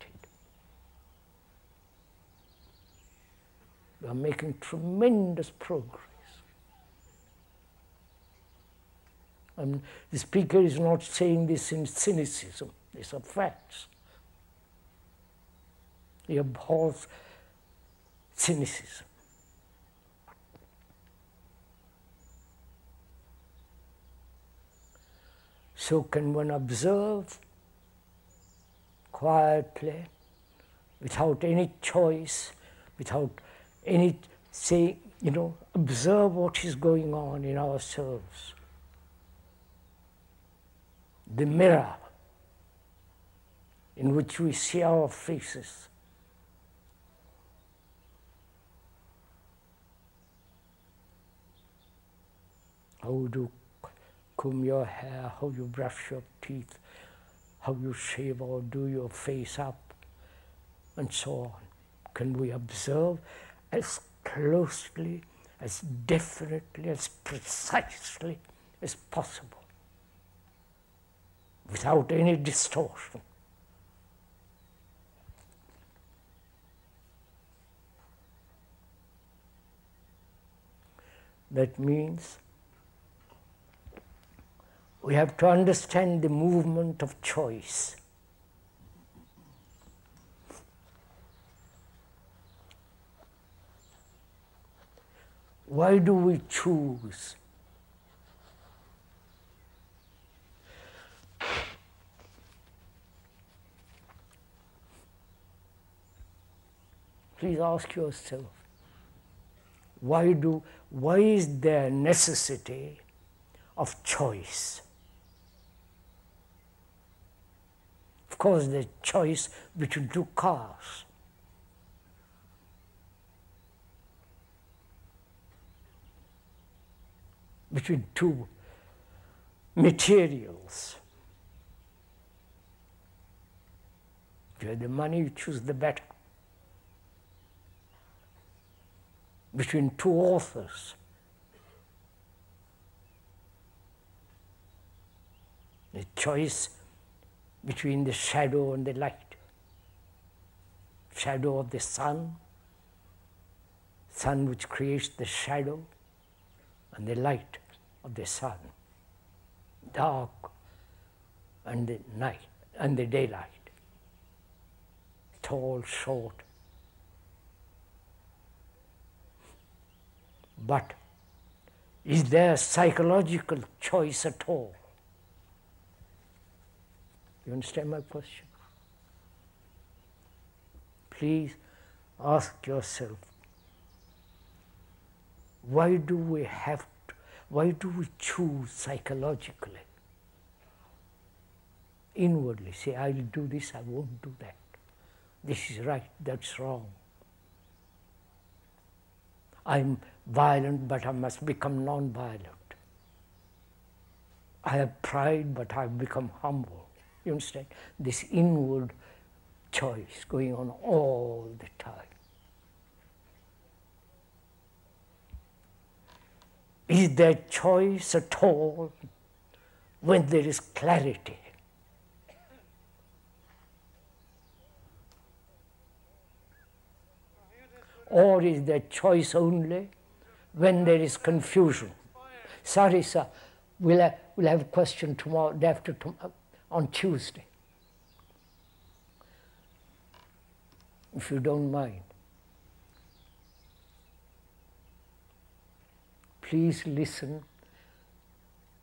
We are making tremendous progress. And the speaker is not saying this in cynicism. These are facts. He abhors cynicism. So can one observe quietly, without any choice, without any say, observe what is going on in ourselves. The mirror in which we see our faces. How you comb your hair, how you brush your teeth, how you shave or do your face up, and so on. Can we observe as closely, as definitely, as precisely as possible, without any distortion? That means we have to understand the movement of choice. Why do we choose? Please ask yourself, why is there necessity of choice? Of course, there's choice between two cars. Between two materials. If you have the money, you choose the better. Between two authors. The choice between the shadow and the light. Shadow of the sun which creates the shadow, and the light of the sun, dark and the night and the daylight, tall, short. But is there psychological choice at all? You understand my question? Please ask yourself, why do we choose psychologically? Inwardly say, I will do this, I won't do that. This is right, that's wrong. I'm violent, but I must become non-violent. I have pride, but I've become humble. You understand? This inward choice going on all the time. Is there choice at all when there is clarity? Or is there choice only when there is confusion? Sorry, sir, we'll have a question tomorrow, day after tomorrow, on Tuesday, if you don't mind. Please listen.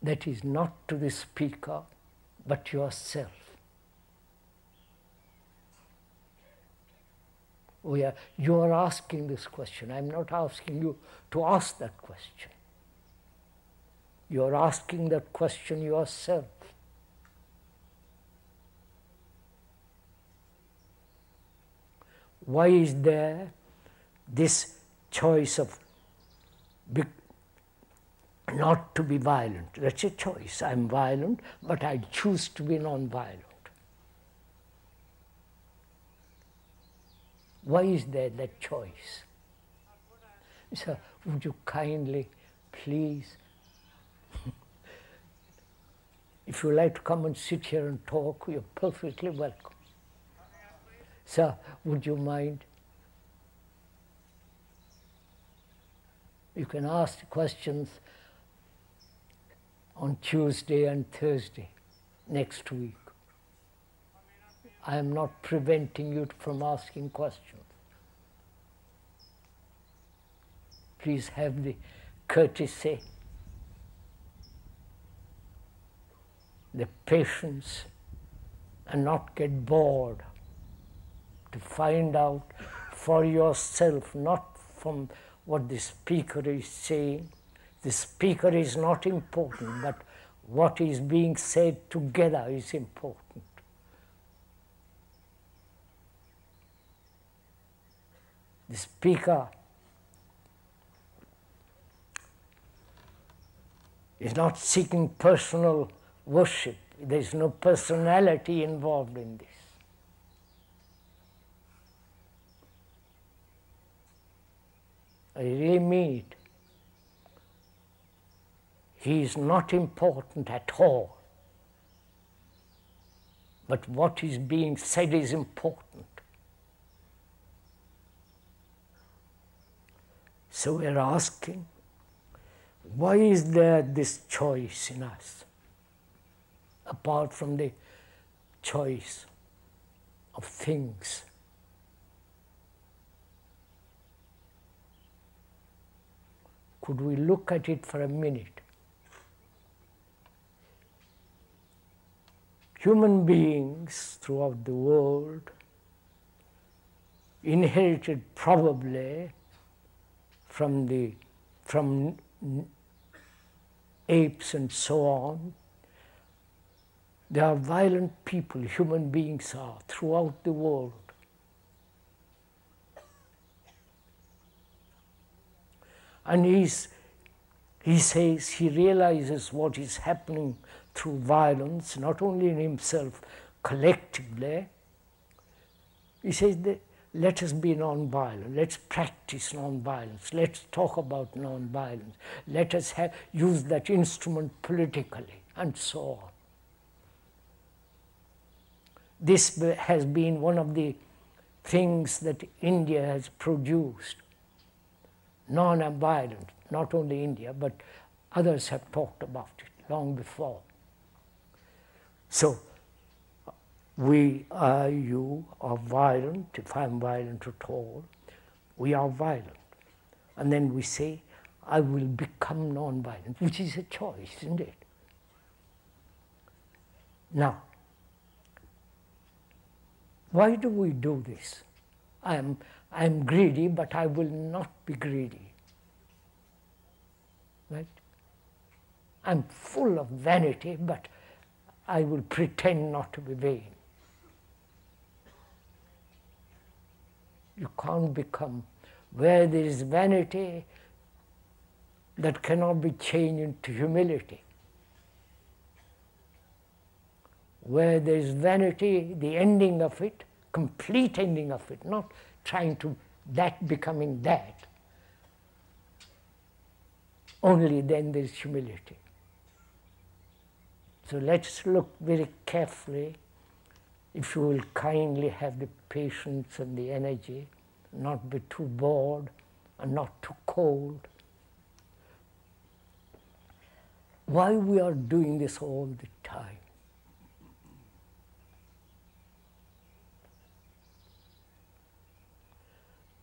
That is not to the speaker, but yourself. You are asking this question. I'm not asking you to ask that question. You are asking that question yourself. Why is there this choice of not to be violent. That's a choice. I'm violent, but I choose to be non-violent. Why is there that choice? So, would you kindly, please, if you like to come and sit here and talk, you're perfectly welcome. Sir, would you mind? You can ask questions on Tuesday and Thursday next week. I am not preventing you from asking questions. Please have the courtesy, the patience, and not get bored to find out for yourself, not from what the speaker is saying. The speaker is not important, but what is being said together is important. The speaker is not seeking personal worship. There is no personality involved in this. I really mean it. He is not important at all. But what is being said is important. So we're asking, why is there this choice in us, apart from the choice of things? Could we look at it for a minute? Human beings throughout the world inherited probably from apes and so on. They are violent people, human beings are, throughout the world. And he says he realizes what is happening through violence, not only in himself, collectively. He says that let us be non-violent, let's practice non-violence, let's talk about non-violence, let us use that instrument politically, and so on. This has been one of the things that India has produced, non-violent, not only India, but others have talked about it long before. So, you are violent, if I'm violent at all, we are violent. And then we say, I will become non-violent, which is a choice, isn't it? Now, why do we do this? I'm greedy, but I will not be greedy. Right? I'm full of vanity, but I will pretend not to be vain. You can't become, where there is vanity, that cannot be changed into humility. Where there is vanity, the ending of it, complete ending of it, not trying to that becoming that, only then there is humility. So let's look very carefully, if you will kindly have the patience and the energy, not be too bored and not too cold. Why we are doing this all the time?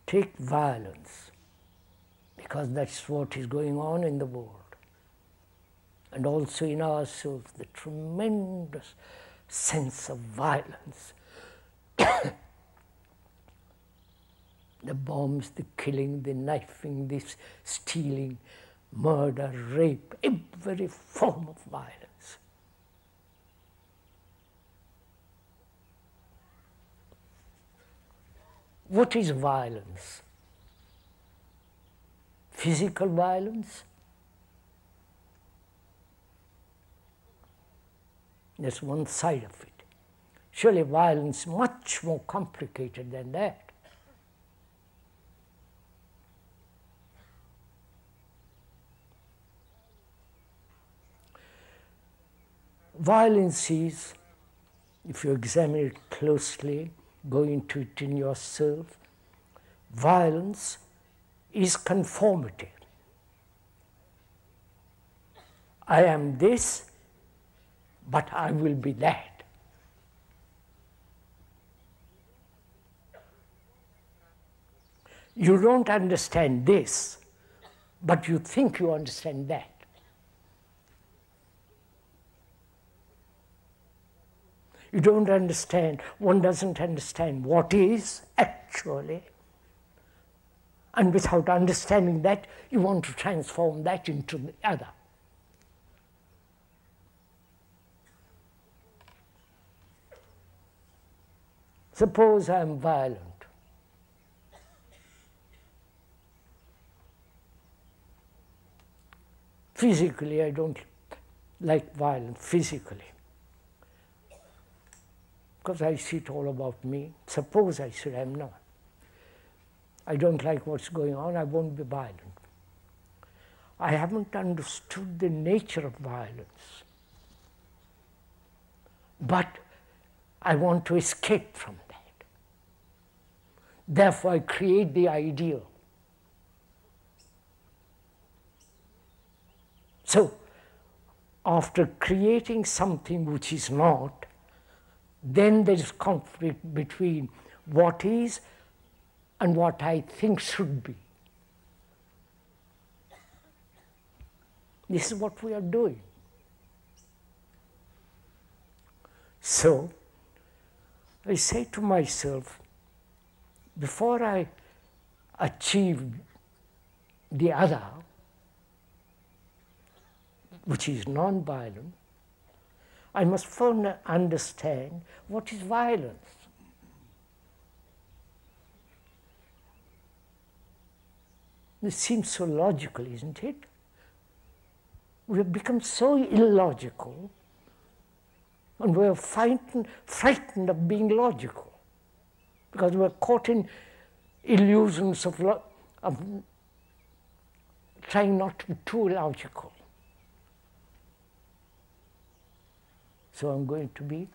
Take violence, because that's what is going on in the world. And also in ourselves, the tremendous sense of violence. The bombs, the killing, the knifing, the stealing, murder, rape, every form of violence. What is violence? physical violence. That's one side of it. Surely violence is much more complicated than that. Violence is, if you examine it closely, go into it in yourself, violence is conformity. I am this, but I will be that. You don't understand this, but you think you understand that. You don't understand, one doesn't understand what is actually, and without understanding that, you want to transform that into the other. Suppose I am violent. Physically, I don't like violence, physically. Because I see it all about me. Suppose I said I'm not. I don't like what's going on, I won't be violent. I haven't understood the nature of violence. But I want to escape from that. Therefore, I create the ideal. So, after creating something which is not, then there is conflict between what is and what I think should be. This is what we are doing. So, I say to myself, before I achieve the other, which is non-violent, I must first understand what is violence. This seems so logical, isn't it? We have become so illogical, and we are frightened of being logical, because we are caught in illusions of trying not to be too logical. So I'm going to be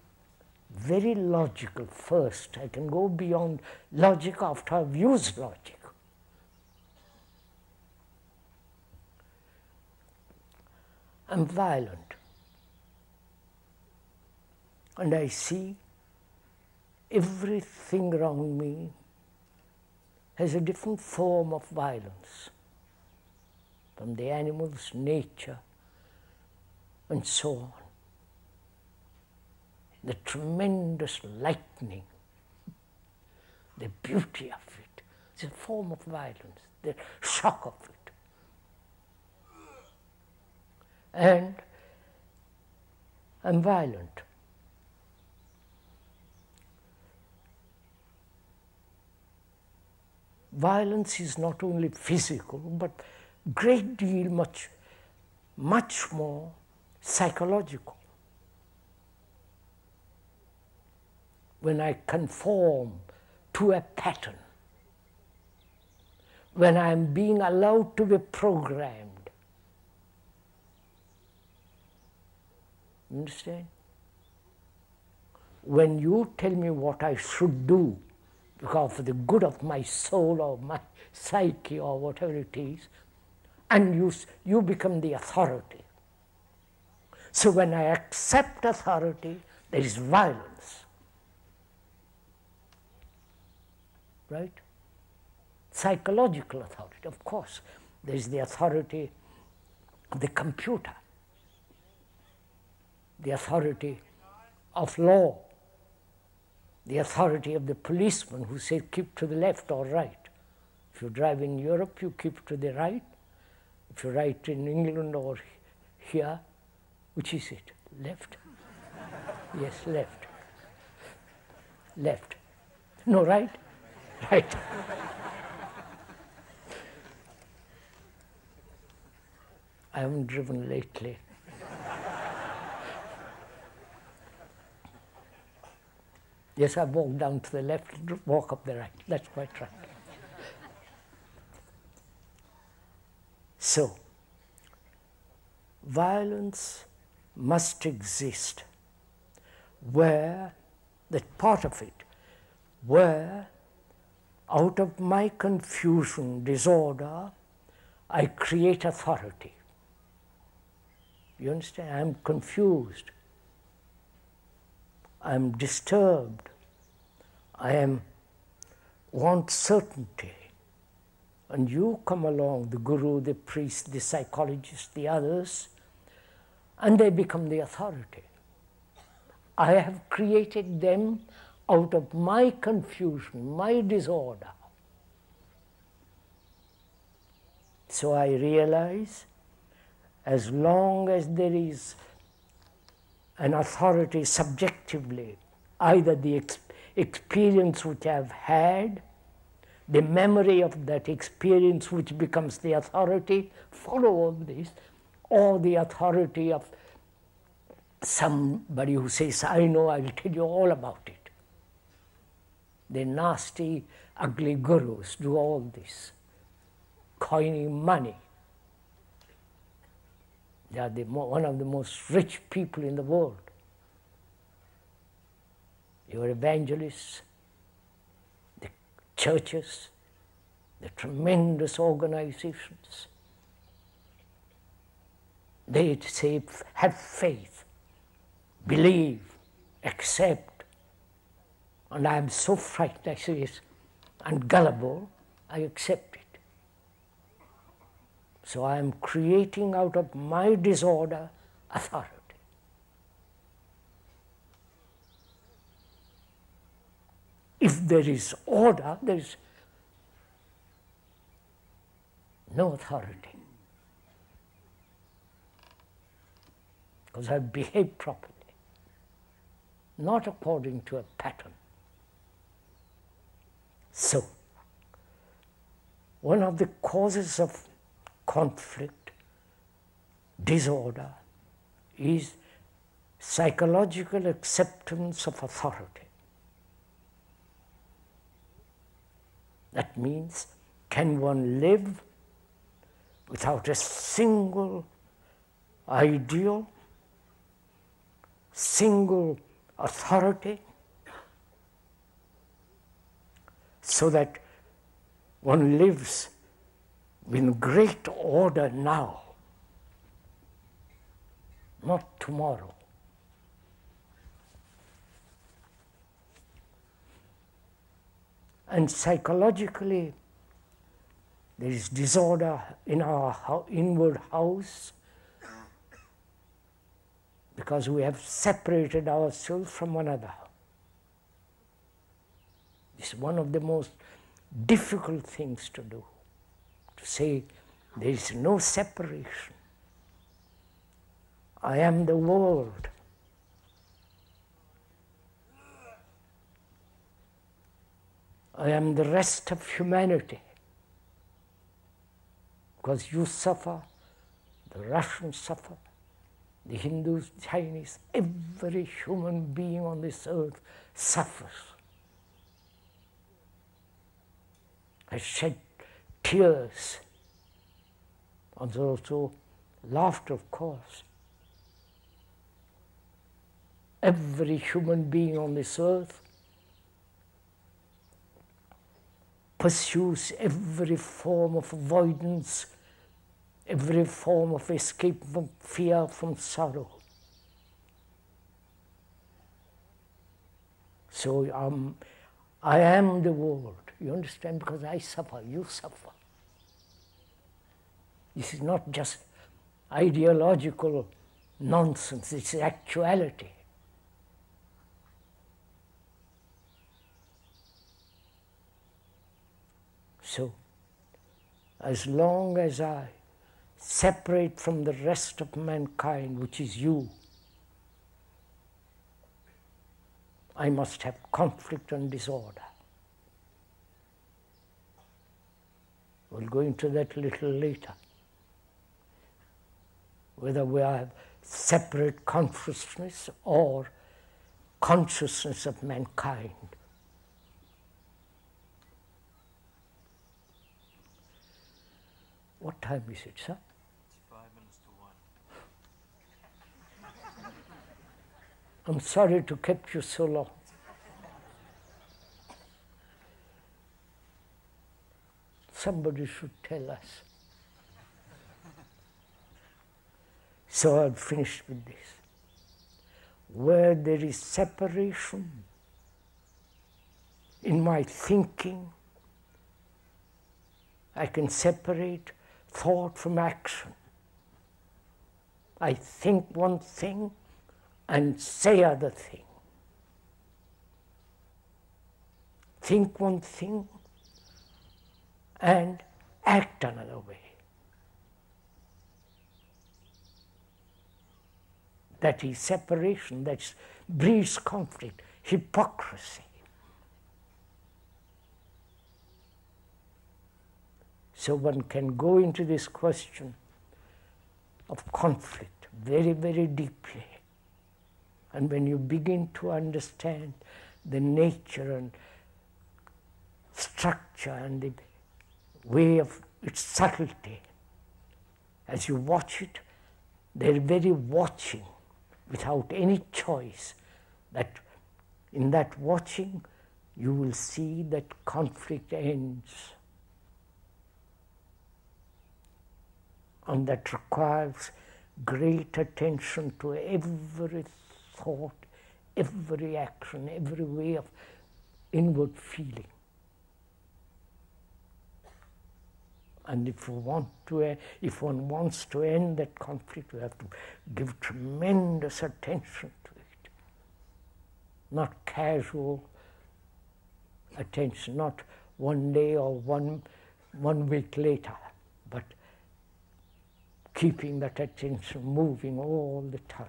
very logical first. I can go beyond logic after I've used logic. I'm violent. And I see everything around me has a different form of violence, from the animals, nature, and so on. The tremendous lightning, the beauty of it, it's a form of violence, the shock of it. And I'm violent. Violence is not only physical, but great deal, much more psychological. When I conform to a pattern, when I am being allowed to be programmed. Understand? When you tell me what I should do, because for the good of my soul or my psyche or whatever it is, and you become the authority. So when I accept authority, there is violence. Right? Psychological authority, of course. There is the authority of the computer, the authority of law, the authority of the policeman who says keep to the left or right. If you drive in Europe, you keep to the right. If you ride in England or here, which is it? Left? Yes, left. Left. No, right? Right. I haven't driven lately. Yes, I walk down to the left, walk up the right. That's quite right. So, violence must exist where, that part of it, where out of my confusion, disorder, I create authority. You understand? I'm confused. I'm disturbed. I want certainty. And you come along, the guru, the priest, the psychologist, the others, and they become the authority. I have created them out of my confusion, my disorder. So I realize, as long as there is an authority subjectively, either the experience which I've had, the memory of that experience which becomes the authority, follow all this, or the authority of somebody who says, I know, I will tell you all about it. The nasty, ugly gurus do all this, coining money. They are one of the most rich people in the world. Your evangelists, the churches, the tremendous organizations. They say, have faith, believe, accept. And I am so frightened, I say, yes, and gullible, I accept it. So I am creating out of my disorder authority. If there is order, there is no authority. Because I behave properly, not according to a pattern. So, one of the causes of conflict, disorder, is psychological acceptance of authority. That means, can one live without a single ideal, single authority, so that one lives in great order now, not tomorrow. And psychologically, there is disorder in our inward house because we have separated ourselves from one another. It's one of the most difficult things to do, to say there is no separation. I am the world. I am the rest of humanity. Because you suffer, the Russians suffer, the Hindus, Chinese, every human being on this earth suffers. Has shed tears, and also laughter, of course. Every human being on this earth pursues every form of avoidance, every form of escape from fear, from sorrow. So I am the world. You understand? Because I suffer, you suffer. This is not just ideological nonsense, it's actuality. So, as long as I separate from the rest of mankind, which is you, I must have conflict and disorder. We'll go into that a little later. whether we have separate consciousness or consciousness of mankind. What time is it, sir? It's 5 minutes to 1. I'm sorry to keep you so long. Somebody should tell us. So I've finished with this. Where there is separation in my thinking, I can separate thought from action. I think one thing and say other thing. Think one thing and act another way. That is separation, that breeds conflict, hypocrisy. So one can go into this question of conflict very, very deeply. And when you begin to understand the nature and structure and the way of its subtlety, as you watch it, they're very watching without any choice, that in that watching you will see that conflict ends. And that requires great attention to every thought, every action, every way of inward feeling. And if one wants to end that conflict, we have to give tremendous attention to it. Not casual attention, not one day or one week later, but keeping that attention moving all the time.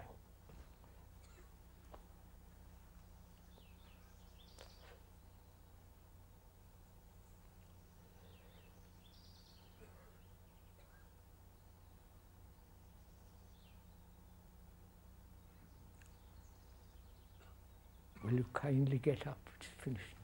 Will you kindly get up? It's finished.